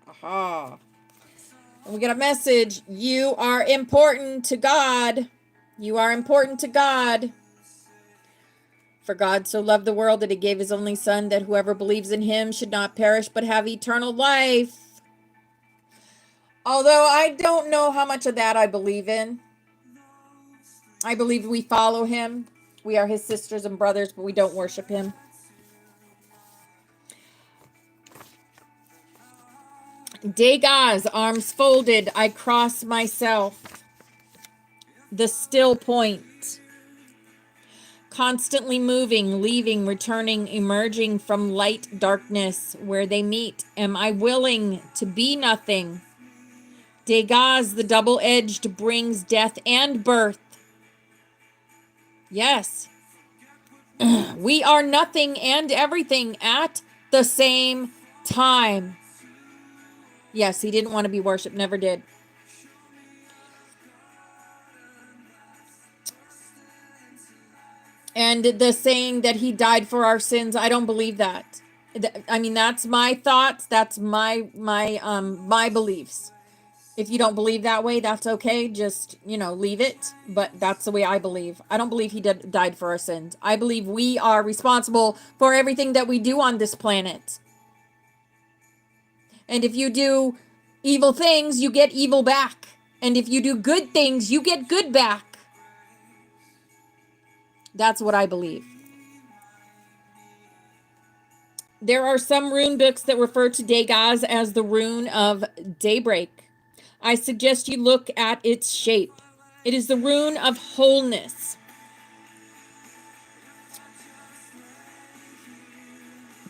Aha. And we get a message. You are important to God. You are important to God. For God so loved the world that he gave his only son, that whoever believes in him should not perish but have eternal life. Although I don't know how much of that I believe in. I believe we follow him. We are his sisters and brothers, but we don't worship him. Degas, arms folded, I cross myself. The still point. Constantly moving, leaving, returning, emerging from light, darkness, where they meet. Am I willing to be nothing? Degas, the double-edged, brings death and birth. Yes. We are nothing and everything at the same time. Yes, he didn't want to be worshipped, never did. And the saying that he died for our sins, I don't believe that. I mean, that's my thoughts, that's my beliefs. If you don't believe that way, that's okay. Just, leave it. But that's the way I believe. I don't believe he died for our sins. I believe we are responsible for everything that we do on this planet. And if you do evil things, you get evil back. And if you do good things, you get good back. That's what I believe. There are some rune books that refer to Degas as the rune of daybreak. I suggest you look at its shape. It is the rune of wholeness.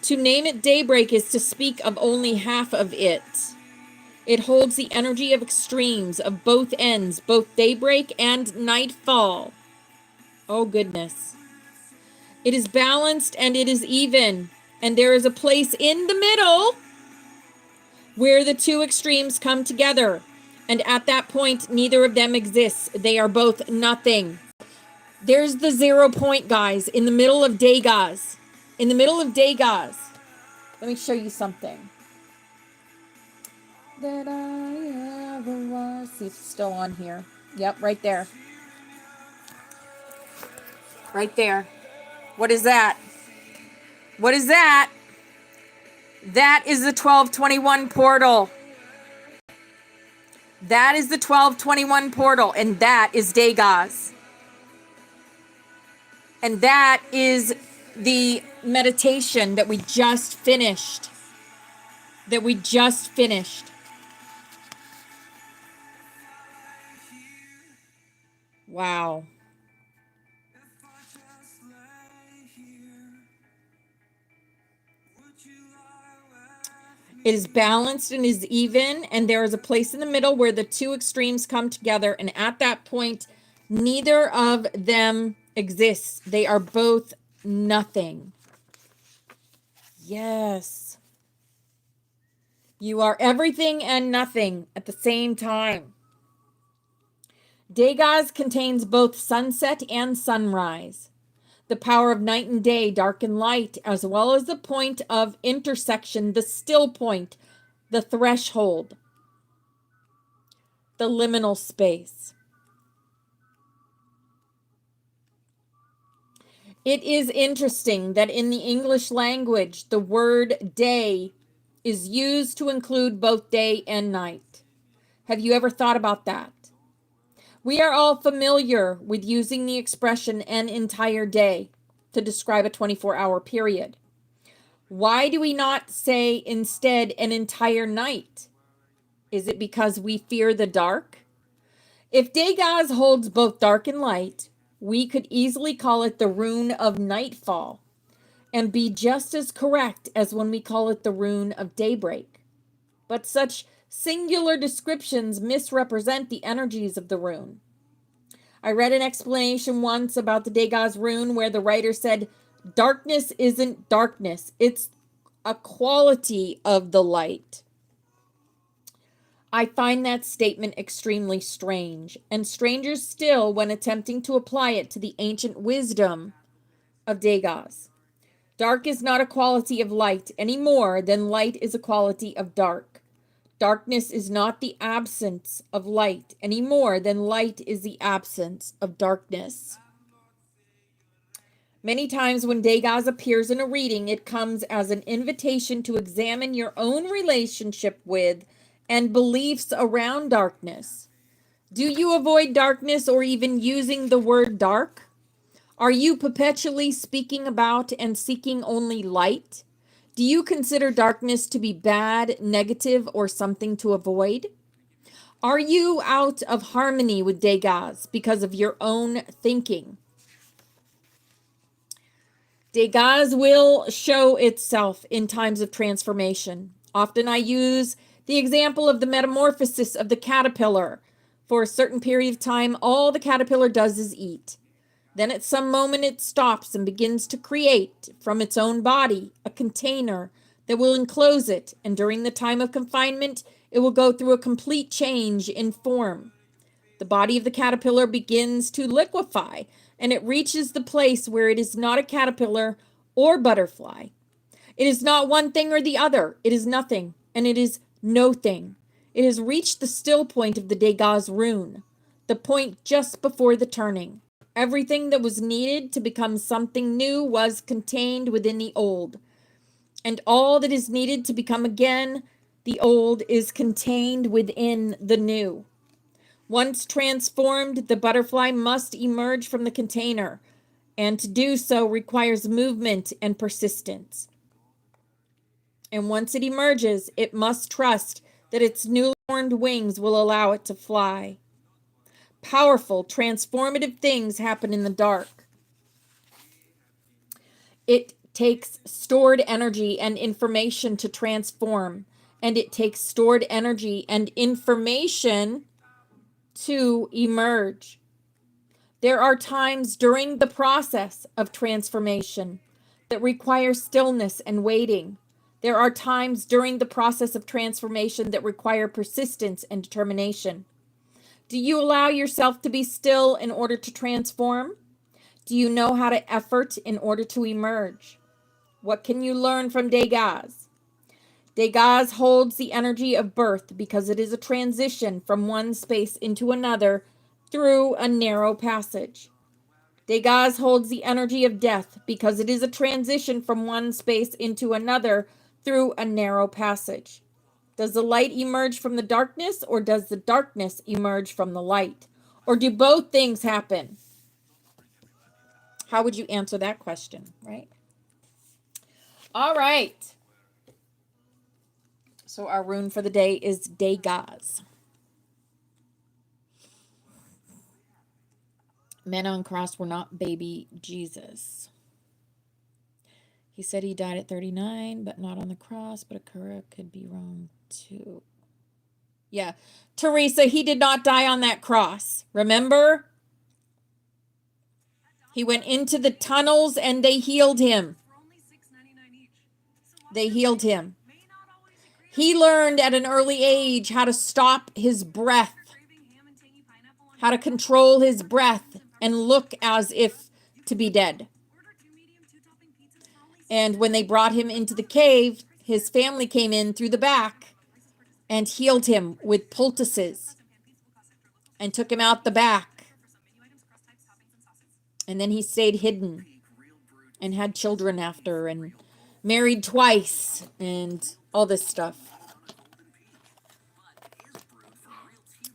To name it daybreak is to speak of only half of it. It holds the energy of extremes of both ends, both daybreak and nightfall. Oh goodness. It is balanced and it is even, And there is a place in the middle where the two extremes come together. And at that point, neither of them exists. They are both nothing. There's the 0 point, guys, in the middle of Degas. In the middle of Degas. Let me show you something. That I ever was. See if it's still on here. Yep, right there. Right there. What is that? What is that? That is the 1221 portal. That is the 1221 portal, and that is Degas. And that is the meditation that we just finished. Wow. It is balanced and is even, and there is a place in the middle where the two extremes come together, and at that point, neither of them exists. They are both nothing. Yes. You are everything and nothing at the same time. Degas contains both sunset and sunrise, the power of night and day, dark and light, as well as the point of intersection, the still point, the threshold, the liminal space. It is interesting that in the English language, the word day is used to include both day and night. Have you ever thought about that? We are all familiar with using the expression an entire day to describe a 24-hour period. Why do we not say instead an entire night? Is it because we fear the dark? If Degas holds both dark and light, we could easily call it the rune of nightfall and be just as correct as when we call it the rune of daybreak. But such singular descriptions misrepresent the energies of the rune. I read an explanation once about the Degas rune where the writer said, darkness isn't darkness, it's a quality of the light. I find that statement extremely strange, and stranger still when attempting to apply it to the ancient wisdom of Degas. Dark is not a quality of light any more than light is a quality of dark. Darkness is not the absence of light any more than light is the absence of darkness. Many times when Degas appears in a reading, it comes as an invitation to examine your own relationship with and beliefs around darkness. Do you avoid darkness or even using the word dark? Are you perpetually speaking about and seeking only light? Do you consider darkness to be bad, negative, or something to avoid? Are you out of harmony with Degas because of your own thinking? Degas will show itself in times of transformation. Often I use the example of the metamorphosis of the caterpillar. For a certain period of time, all the caterpillar does is eat. Then at some moment it stops and begins to create from its own body a container that will enclose it, and during the time of confinement, it will go through a complete change in form. The body of the caterpillar begins to liquefy, and it reaches the place where it is not a caterpillar or butterfly. It is not one thing or the other. It is nothing, and it is no thing. It has reached the still point of the Degas rune, the point just before the turning. Everything that was needed to become something new was contained within the old, and all that is needed to become again the old is contained within the new. Once transformed, the butterfly must emerge from the container, and to do so requires movement and persistence. And once it emerges, it must trust that its newly formed wings will allow it to fly. Powerful, transformative things happen in the dark. It takes stored energy and information to transform, and it takes stored energy and information to emerge. There are times during the process of transformation that require stillness and waiting. There are times during the process of transformation that require persistence and determination. Do you allow yourself to be still in order to transform? Do you know how to effort in order to emerge? What can you learn from Degas? Degas holds the energy of birth because it is a transition from one space into another through a narrow passage. Degas holds the energy of death because it is a transition from one space into another through a narrow passage. Does the light emerge from the darkness, or does the darkness emerge from the light? Or do both things happen? How would you answer that question, right? All right. So our rune for the day is Degas. Men on cross were not baby Jesus. He said he died at 39, but not on the cross, but Akira could be wrong too. Yeah. Teresa, he did not die on that cross. Remember? He went into the tunnels and they healed him. They healed him. He learned at an early age how to stop his breath, how to control his breath and look as if to be dead. And when they brought him into the cave, his family came in through the back and healed him with poultices and took him out the back. And then he stayed hidden and had children after and married twice and all this stuff.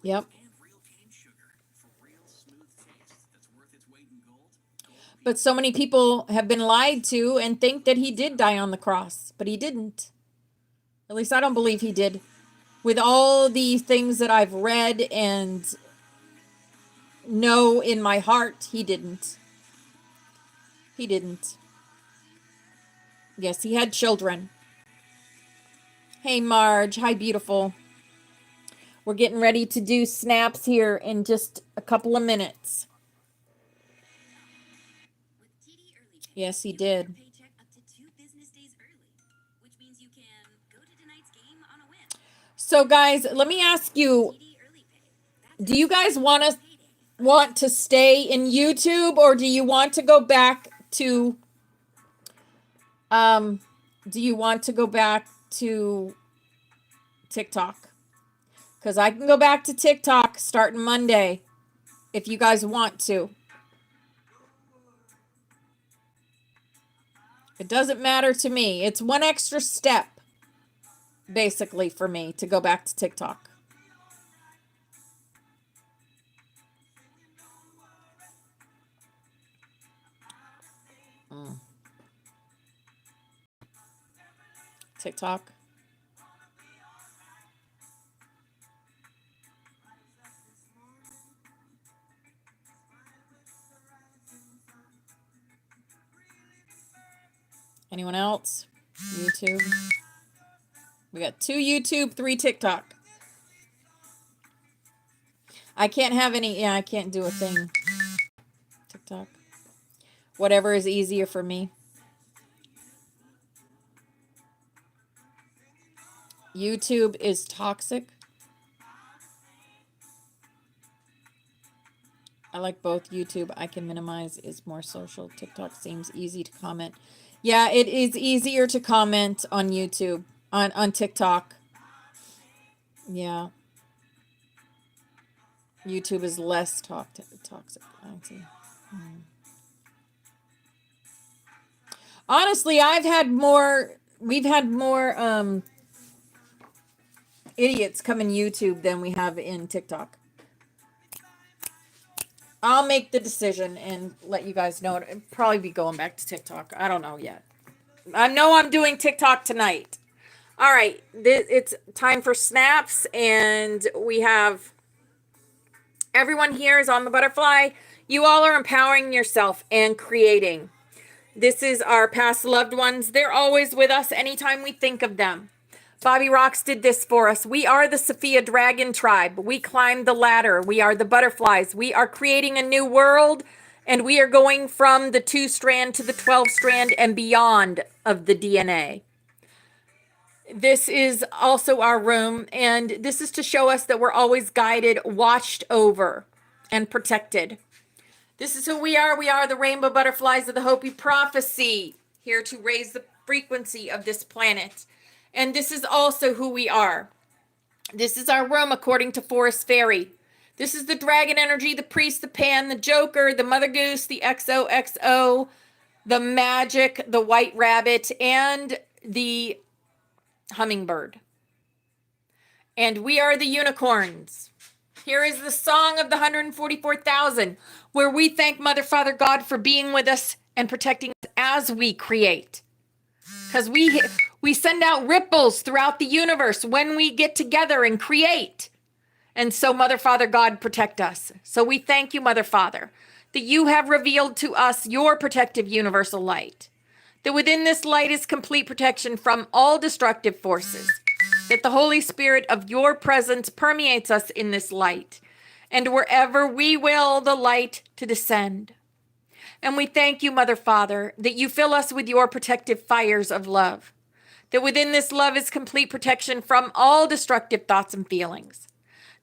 Yep. But so many people have been lied to and think that he did die on the cross, but he didn't. At least I don't believe he did. With all the things that I've read and know in my heart, he didn't. He didn't. Yes, he had children. Hey, Marge. Hi, beautiful. We're getting ready to do snaps here in just a couple of minutes. Yes, he did. So, guys, let me ask you, do you guys want to stay in YouTube, or do you want to go back to TikTok? Because I can go back to TikTok starting Monday if you guys want to. It doesn't matter to me. It's one extra step, basically, for me to go back to TikTok. TikTok. Anyone else? YouTube. We got 2 YouTube, 3 TikTok. I can't have any. Yeah, I can't do a thing. TikTok. Whatever is easier for me. YouTube is toxic. I like both. YouTube, I can minimize, is more social. TikTok seems easy to comment. Yeah, it is easier to comment on YouTube, on TikTok. Yeah. YouTube is less toxic. I see. Honestly, we've had more idiots come in YouTube than we have in TikTok. I'll make the decision and let you guys know. It'll probably be going back to TikTok. I don't know yet. I know I'm doing TikTok tonight. All right. It's time for snaps, and we have everyone here is on the butterfly. You all are empowering yourself and creating. This is our past loved ones. They're always with us anytime we think of them. Bobby Rocks did this for us. We are the Sophia Dragon tribe. We climbed the ladder. We are the butterflies. We are creating a new world, And we are going from the 2-strand to the 12-strand and beyond of the DNA. This is also our room, and this is to show us that we're always guided, watched over, and protected. This is who we are. We are the rainbow butterflies of the Hopi prophecy, here to raise the frequency of this planet. And this is also who we are. This is our room according to Forest Fairy. This is the dragon energy, the priest, the pan, the joker, the mother goose, the XOXO, the magic, the white rabbit, and the hummingbird. And we are the unicorns. Here is the song of the 144,000, where we thank Mother, Father, God for being with us and protecting us as we create. Because we send out ripples throughout the universe when we get together and create. And so Mother, Father, God protect us. So we thank you, Mother, Father, that you have revealed to us your protective universal light. That within this light is complete protection from all destructive forces. That the Holy Spirit of your presence permeates us in this light. And wherever we will, the light to descend. And we thank you, Mother, Father, that you fill us with your protective fires of love. That within this love is complete protection from all destructive thoughts and feelings.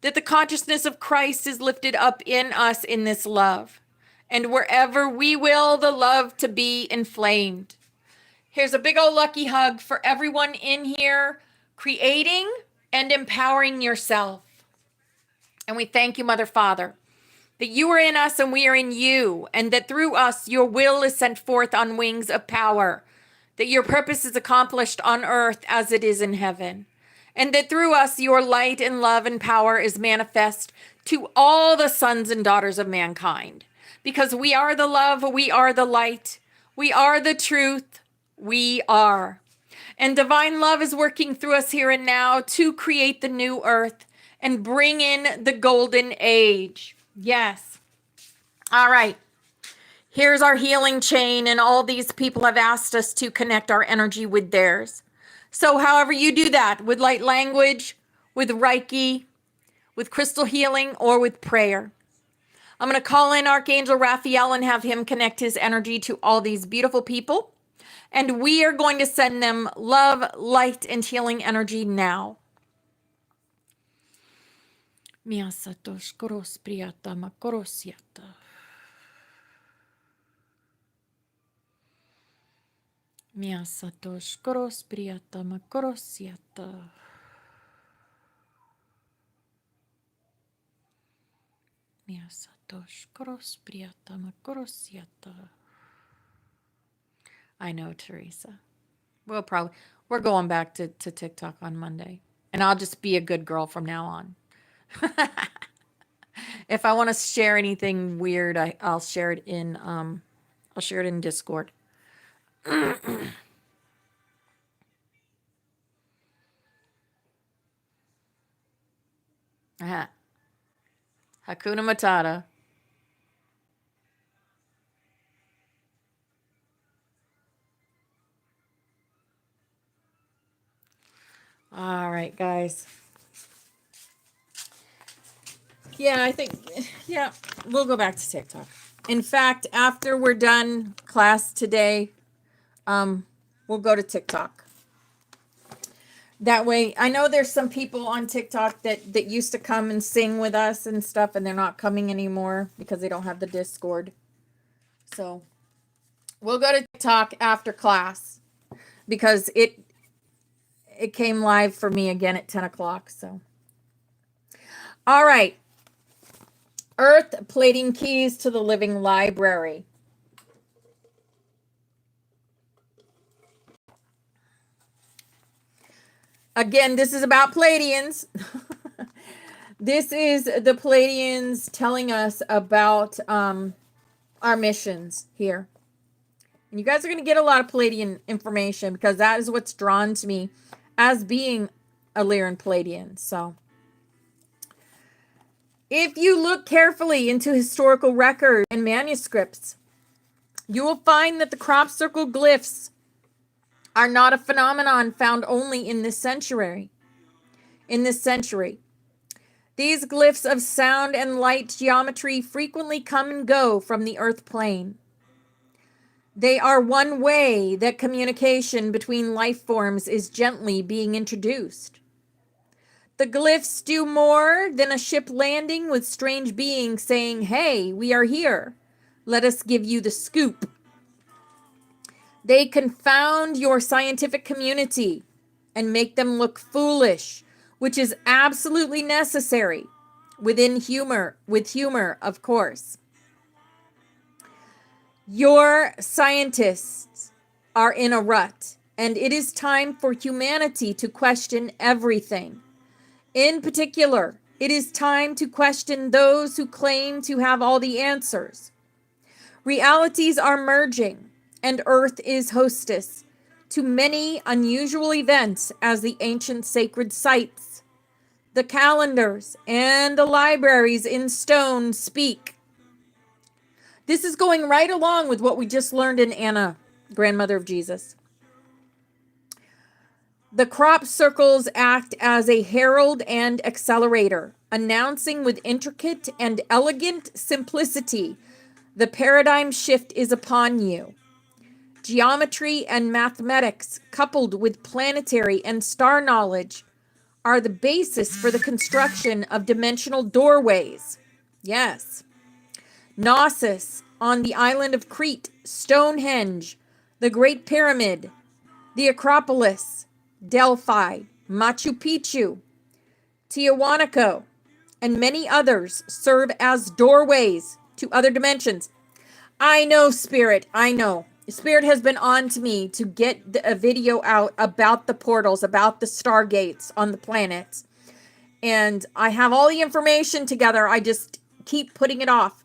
That the consciousness of Christ is lifted up in us in this love. And wherever we will, the love to be inflamed. Here's a big old lucky hug for everyone in here, creating and empowering yourself. And we thank you, Mother, Father, that you are in us and we are in you, and that through us your will is sent forth on wings of power, that your purpose is accomplished on earth as it is in heaven, and that through us your light and love and power is manifest to all the sons and daughters of mankind, because we are the love, we are the light, we are the truth, we are. And divine love is working through us here and now to create the new earth and bring in the golden age. Yes. All right. Here's our healing chain, and all these people have asked us to connect our energy with theirs. So however you do that, with light language, with Reiki, with crystal healing, or with prayer. I'm going to call in Archangel Raphael and have him connect his energy to all these beautiful people. And we are going to send them love, light, and healing energy now. Miasatos koros priata makorosiata. Miasatos koros priata makorosiata. Miasatos koros priata makorosiata. I know, Teresa. We're going back to TikTok on Monday. And I'll just be a good girl from now on. If I want to share anything weird, I'll share it in Discord. Hakuna Matata. All right, guys. Yeah, we'll go back to TikTok. In fact, after we're done class today, we'll go to TikTok. That way, I know there's some people on TikTok that used to come and sing with us and stuff, and they're not coming anymore because they don't have the Discord. So we'll go to TikTok after class because it came live for me again at 10 o'clock. So, all right. Earth plating keys to the living library. Again, this is about Pleiadians. This is the Pleiadians telling us about our missions here. And you guys are going to get a lot of Pleiadian information because that is what's drawn to me as being a Lyran Pleiadian. So, if you look carefully into historical records and manuscripts, you will find that the crop circle glyphs are not a phenomenon found only in this century. These glyphs of sound and light geometry frequently come and go from the earth plane. They are one way that communication between life forms is gently being introduced. The glyphs do more than a ship landing with strange beings saying, "Hey, we are here. Let us give you the scoop." They confound your scientific community and make them look foolish, which is absolutely necessary with humor, of course. Your scientists are in a rut, and it is time for humanity to question everything. In particular, it is time to question those who claim to have all the answers. Realities are merging, and Earth is hostess to many unusual events as the ancient sacred sites, the calendars, and the libraries in stone speak. This is going right along with what we just learned in Anna, grandmother of Jesus. The crop circles act as a herald and accelerator, announcing with intricate and elegant simplicity, the paradigm shift is upon you. Geometry and mathematics, coupled with planetary and star knowledge, are the basis for the construction of dimensional doorways. Yes. Knossos on the island of Crete, Stonehenge, the Great Pyramid, the Acropolis, Delphi, Machu Picchu, Tiahuanaco, and many others serve as doorways to other dimensions. I know, Spirit, I know. Spirit has been on to me to get a video out about the portals, about the stargates on the planets. And I have all the information together. I just keep putting it off.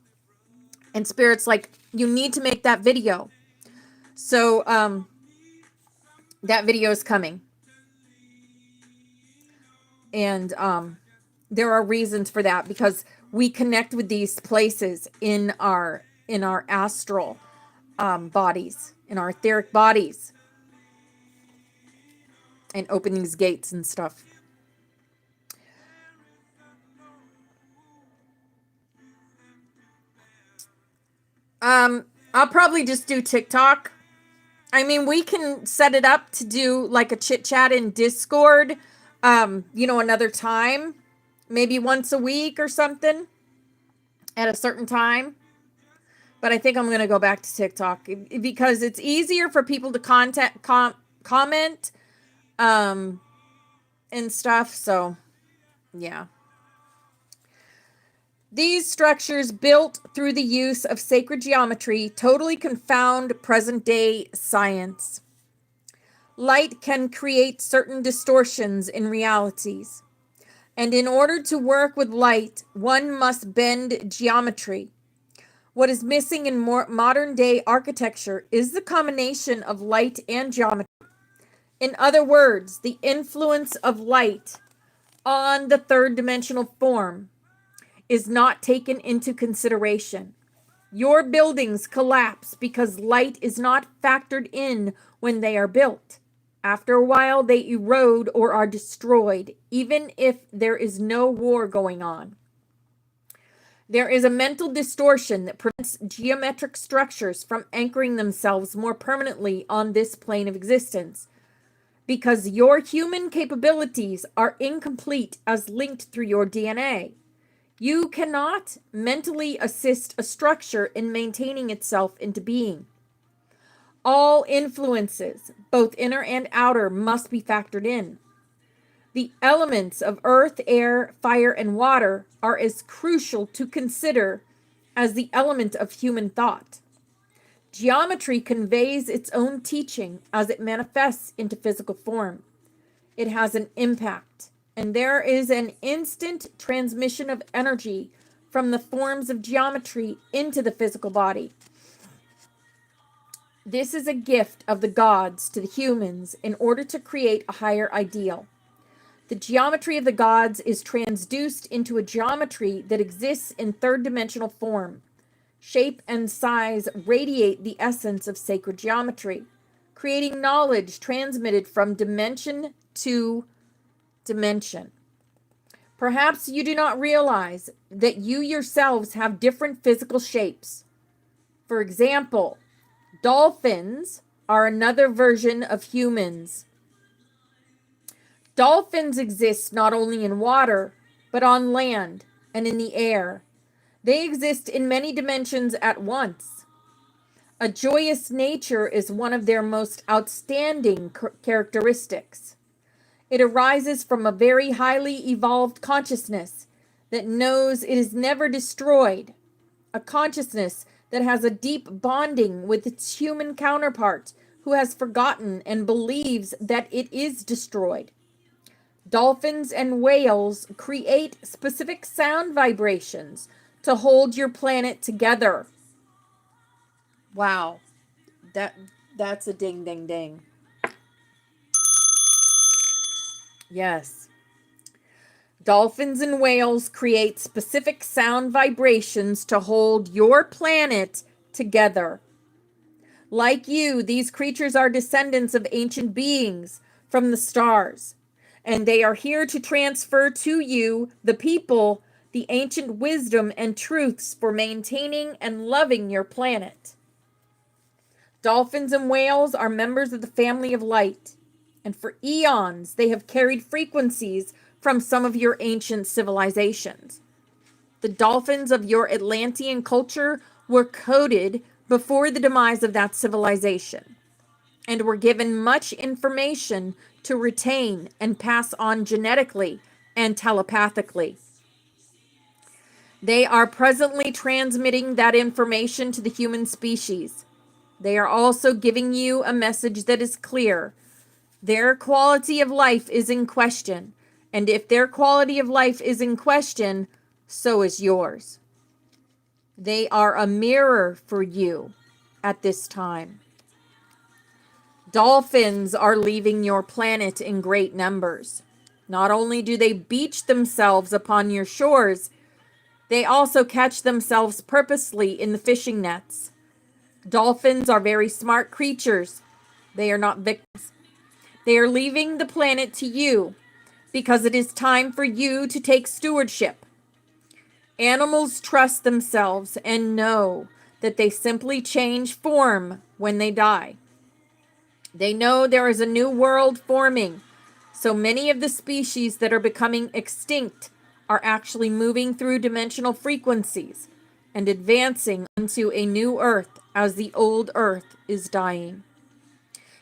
And Spirit's like, you need to make that video. So that video is coming. And there are reasons for that, because we connect with these places in our astral bodies, in our etheric bodies, and open these gates and stuff. I'll probably just do TikTok. I mean, we can set it up to do like a chit chat in Discord, another time, maybe once a week or something at a certain time. But I think I'm going to go back to TikTok because it's easier for people to comment, and stuff. So, yeah. These structures, built through the use of sacred geometry, totally confound present-day science. Light can create certain distortions in realities. And in order to work with light, one must bend geometry. What is missing in modern-day architecture is the combination of light and geometry. In other words, the influence of light on the third-dimensional form is not taken into consideration. Your buildings collapse because light is not factored in when they are built. After a while, they erode or are destroyed, even if there is no war going on. There is a mental distortion that prevents geometric structures from anchoring themselves more permanently on this plane of existence, because your human capabilities are incomplete as linked through your DNA. You cannot mentally assist a structure in maintaining itself into being. All influences, both inner and outer, must be factored in. The elements of earth, air, fire, and water are as crucial to consider as the element of human thought. Geometry conveys its own teaching as it manifests into physical form. It has an impact, and there is an instant transmission of energy from the forms of geometry into the physical body. This is a gift of the gods to the humans in order to create a higher ideal. The geometry of the gods is transduced into a geometry that exists in third-dimensional form. Shape and size radiate the essence of sacred geometry, creating knowledge transmitted from dimension to dimension. Perhaps you do not realize that you yourselves have different physical shapes. For example, dolphins are another version of humans. Dolphins exist not only in water, but on land and in the air. They exist in many dimensions at once. A joyous nature is one of their most outstanding characteristics. It arises from a very highly evolved consciousness that knows it is never destroyed, a consciousness that has a deep bonding with its human counterpart who has forgotten and believes that it is destroyed. Dolphins and whales create specific sound vibrations to hold your planet together. Wow, that's a ding, ding, ding. Yes. Dolphins and whales create specific sound vibrations to hold your planet together. Like you, these creatures are descendants of ancient beings from the stars, and they are here to transfer to you, the people, the ancient wisdom and truths for maintaining and loving your planet. Dolphins and whales are members of the family of light, and for eons they have carried frequencies from some of your ancient civilizations. The dolphins of your Atlantean culture were coded before the demise of that civilization, and were given much information to retain and pass on genetically and telepathically. They are presently transmitting that information to the human species. They are also giving you a message that is clear. Their quality of life is in question, and if their quality of life is in question, so is yours. They are a mirror for you at this time. Dolphins are leaving your planet in great numbers. Not only do they beach themselves upon your shores, they also catch themselves purposely in the fishing nets. Dolphins are very smart creatures. They are not victims. They are leaving the planet to you because it is time for you to take stewardship. Animals trust themselves and know that they simply change form when they die. They know there is a new world forming, so many of the species that are becoming extinct are actually moving through dimensional frequencies and advancing onto a new Earth as the old Earth is dying.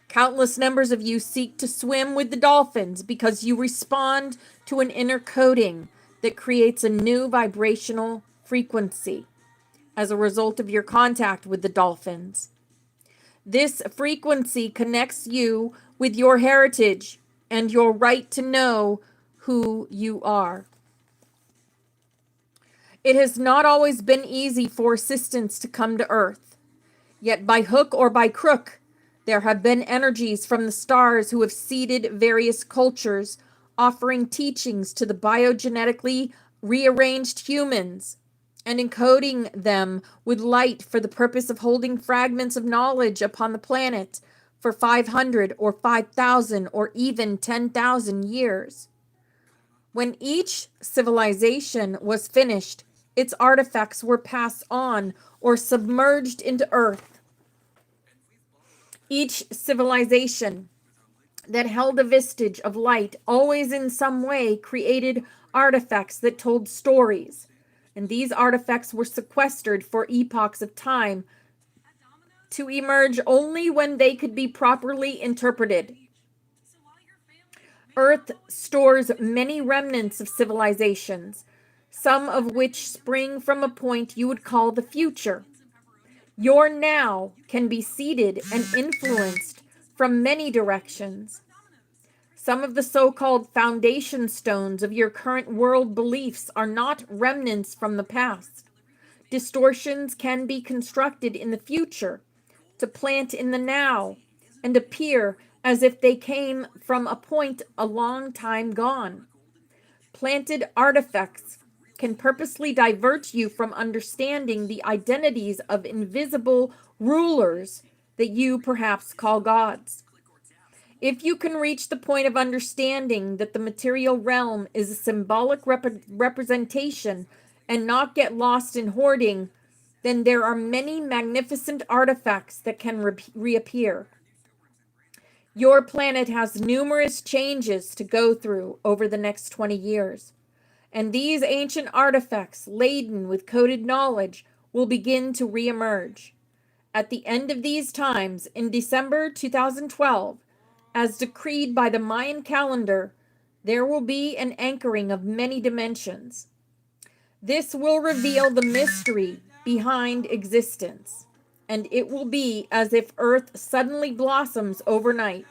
Countless numbers of you seek to swim with the dolphins because you respond to an inner coding that creates a new vibrational frequency as a result of your contact with the dolphins. This frequency connects you with your heritage and your right to know who you are. It has not always been easy for assistance to come to Earth, yet by hook or by crook, there have been energies from the stars who have seeded various cultures, offering teachings to the biogenetically rearranged humans and encoding them with light for the purpose of holding fragments of knowledge upon the planet for 500 or 5,000 or even 10,000 years. When each civilization was finished, its artifacts were passed on or submerged into Earth. Each civilization that held a vestige of light always in some way created artifacts that told stories, and these artifacts were sequestered for epochs of time to emerge only when they could be properly interpreted. Earth stores many remnants of civilizations, some of which spring from a point you would call the future. Your now can be seeded and influenced from many directions. Some of the so-called foundation stones of your current world beliefs are not remnants from the past. Distortions can be constructed in the future to plant in the now and appear as if they came from a point a long time gone. Planted artifacts can purposely divert you from understanding the identities of invisible rulers that you perhaps call gods. If you can reach the point of understanding that the material realm is a symbolic representation and not get lost in hoarding, then there are many magnificent artifacts that can reappear. Your planet has numerous changes to go through over the next 20 years, and these ancient artifacts laden with coded knowledge will begin to reemerge. At the end of these times, in December 2012, as decreed by the Mayan calendar, there will be an anchoring of many dimensions. This will reveal the mystery behind existence, and it will be as if Earth suddenly blossoms overnight,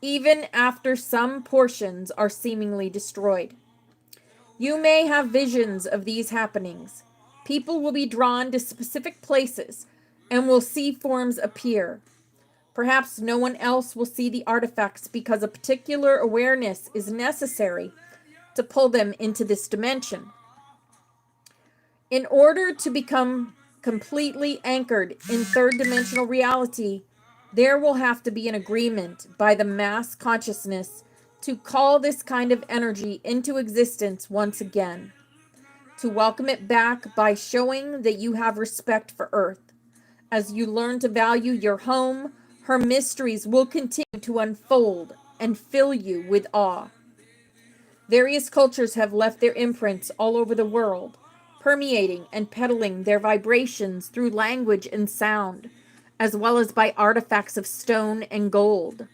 even after some portions are seemingly destroyed. You may have visions of these happenings. People will be drawn to specific places and will see forms appear. Perhaps no one else will see the artifacts because a particular awareness is necessary to pull them into this dimension. In order to become completely anchored in third dimensional reality, there will have to be an agreement by the mass consciousness to call this kind of energy into existence once again, to welcome it back by showing that you have respect for Earth. As you learn to value your home, her mysteries will continue to unfold and fill you with awe. Various cultures have left their imprints all over the world, permeating and peddling their vibrations through language and sound, as well as by artifacts of stone and gold.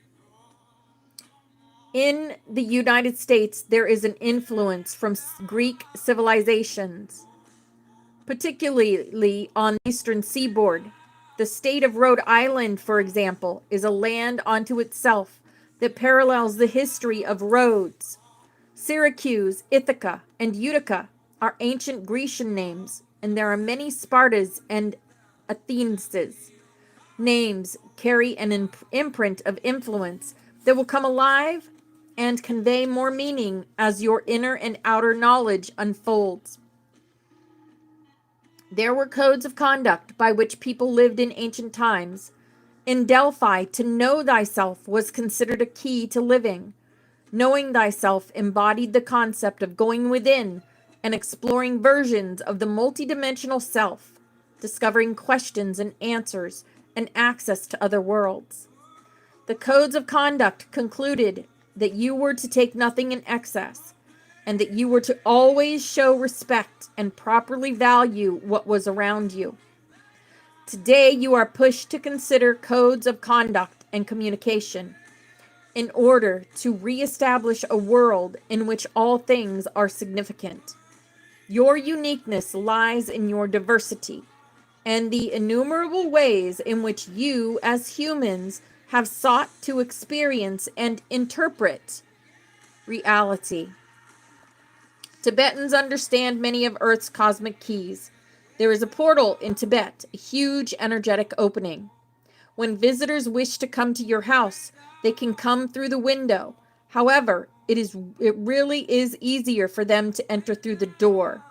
In the United States, there is an influence from Greek civilizations, particularly on the eastern seaboard. The state of Rhode Island, for example, is a land unto itself that parallels the history of Rhodes. Syracuse, Ithaca, and Utica are ancient Grecian names, and there are many Spartas and Atheneses. Names carry an imprint of influence that will come alive and convey more meaning as your inner and outer knowledge unfolds. There were codes of conduct by which people lived in ancient times. In Delphi, to know thyself was considered a key to living. Knowing thyself embodied the concept of going within and exploring versions of the multidimensional self, discovering questions and answers, and access to other worlds. The codes of conduct concluded that you were to take nothing in excess, and that you were to always show respect and properly value what was around you. Today, you are pushed to consider codes of conduct and communication in order to reestablish a world in which all things are significant. Your uniqueness lies in your diversity and the innumerable ways in which you, as humans, have sought to experience and interpret reality. Tibetans understand many of Earth's cosmic keys. There is a portal in Tibet, a huge energetic opening. When visitors wish to come to your house, they can come through the window. However, it really is easier for them to enter through the door.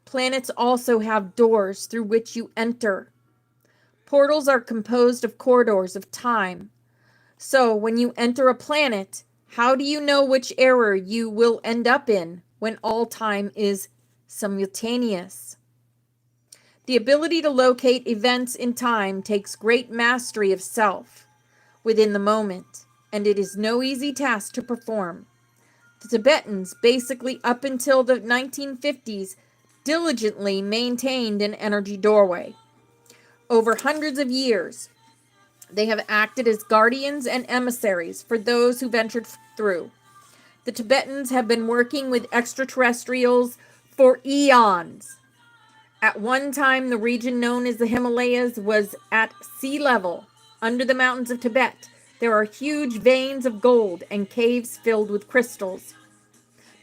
Planets also have doors through which you enter. Portals are composed of corridors of time. So when you enter a planet, how do you know which era you will end up in when all time is simultaneous? The ability to locate events in time takes great mastery of self within the moment, and it is no easy task to perform. The Tibetans, basically up until the 1950s, diligently maintained an energy doorway. Over hundreds of years, they have acted as guardians and emissaries for those who ventured through. The Tibetans have been working with extraterrestrials for eons. At one time, the region known as the Himalayas was at sea level. Under the mountains of Tibet, there are huge veins of gold and caves filled with crystals.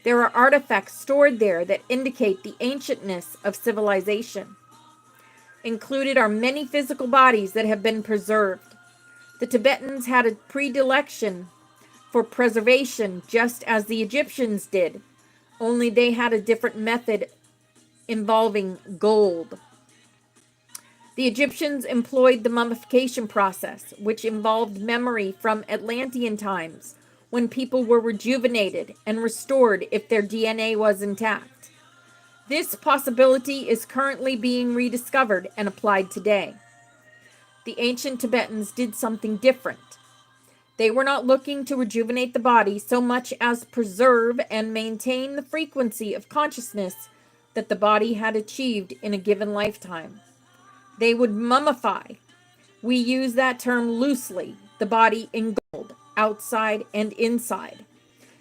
There are artifacts stored there that indicate the ancientness of civilization. Included are many physical bodies that have been preserved. The Tibetans had a predilection for preservation, just as the Egyptians did, only they had a different method involving gold. The Egyptians employed the mummification process, which involved memory from Atlantean times, when people were rejuvenated and restored if their DNA was intact. This possibility is currently being rediscovered and applied today. The ancient Tibetans did something different. They were not looking to rejuvenate the body so much as preserve and maintain the frequency of consciousness that the body had achieved in a given lifetime. They would mummify. We use that term loosely, the body in gold, outside and inside.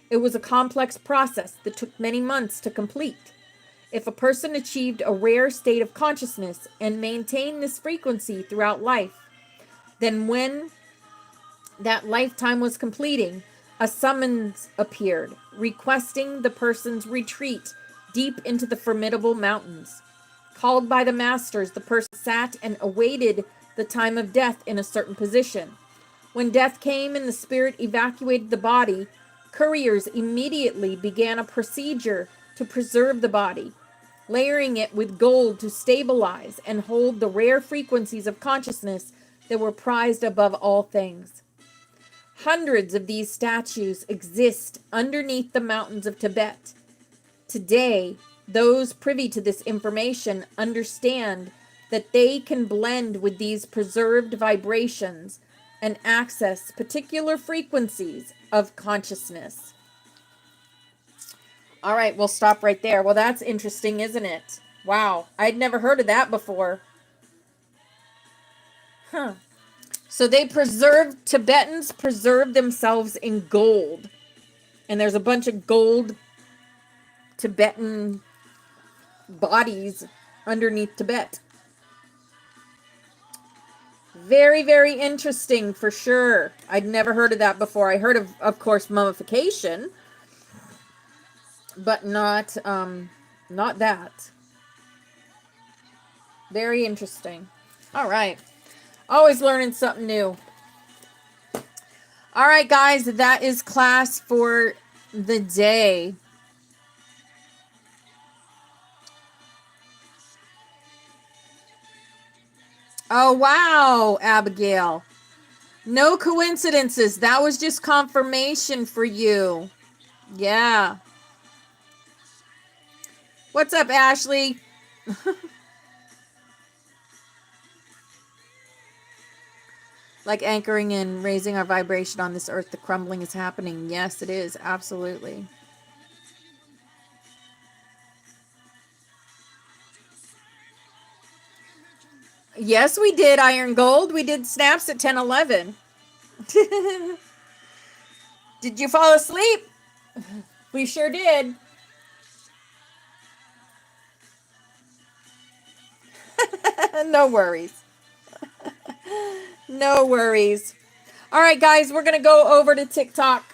It was a complex process that took many months to complete. If a person achieved a rare state of consciousness and maintained this frequency throughout life, then when that lifetime was completing, a summons appeared, requesting the person's retreat deep into the formidable mountains. Called by the masters, the person sat and awaited the time of death in a certain position. When death came and the spirit evacuated the body, couriers immediately began a procedure to preserve the body, layering it with gold to stabilize and hold the rare frequencies of consciousness that were prized above all things. Hundreds of these statues exist underneath the mountains of Tibet. Today, those privy to this information understand that they can blend with these preserved vibrations and access particular frequencies of consciousness. All right, we'll stop right there. Well, that's interesting, isn't it? Wow, I'd never heard of that before. Huh. So Tibetans preserve themselves in gold. And there's a bunch of gold Tibetan bodies underneath Tibet. Very, very interesting for sure. I'd never heard of that before. I heard of course, mummification, but not that. Very interesting. All right. Always learning something new. All right, guys, that is class for the day. Oh, wow, Abigail. No coincidences. That was just confirmation for you. Yeah. What's up, Ashley? Like anchoring and raising our vibration on this earth, the crumbling is happening. Yes, it is. Absolutely. Yes, we did Iron Gold. We did snaps at 10:11. Did you fall asleep? We sure did. No worries. No worries. All right, guys, we're going to go over to TikTok.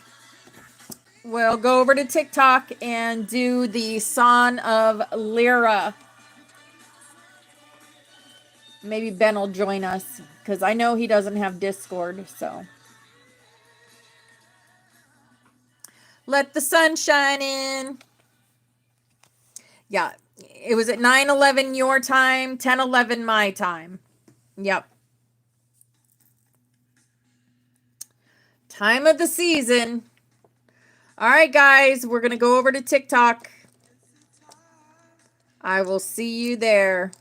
We'll go over to TikTok and do the Song of Lyra. Maybe Ben will join us because I know he doesn't have Discord, so. Let the sun shine in. Yeah, it was at 9:11 your time, 10:11 my time. Yep. Time of the season. All right, guys, we're going to go over to TikTok. I will see you there.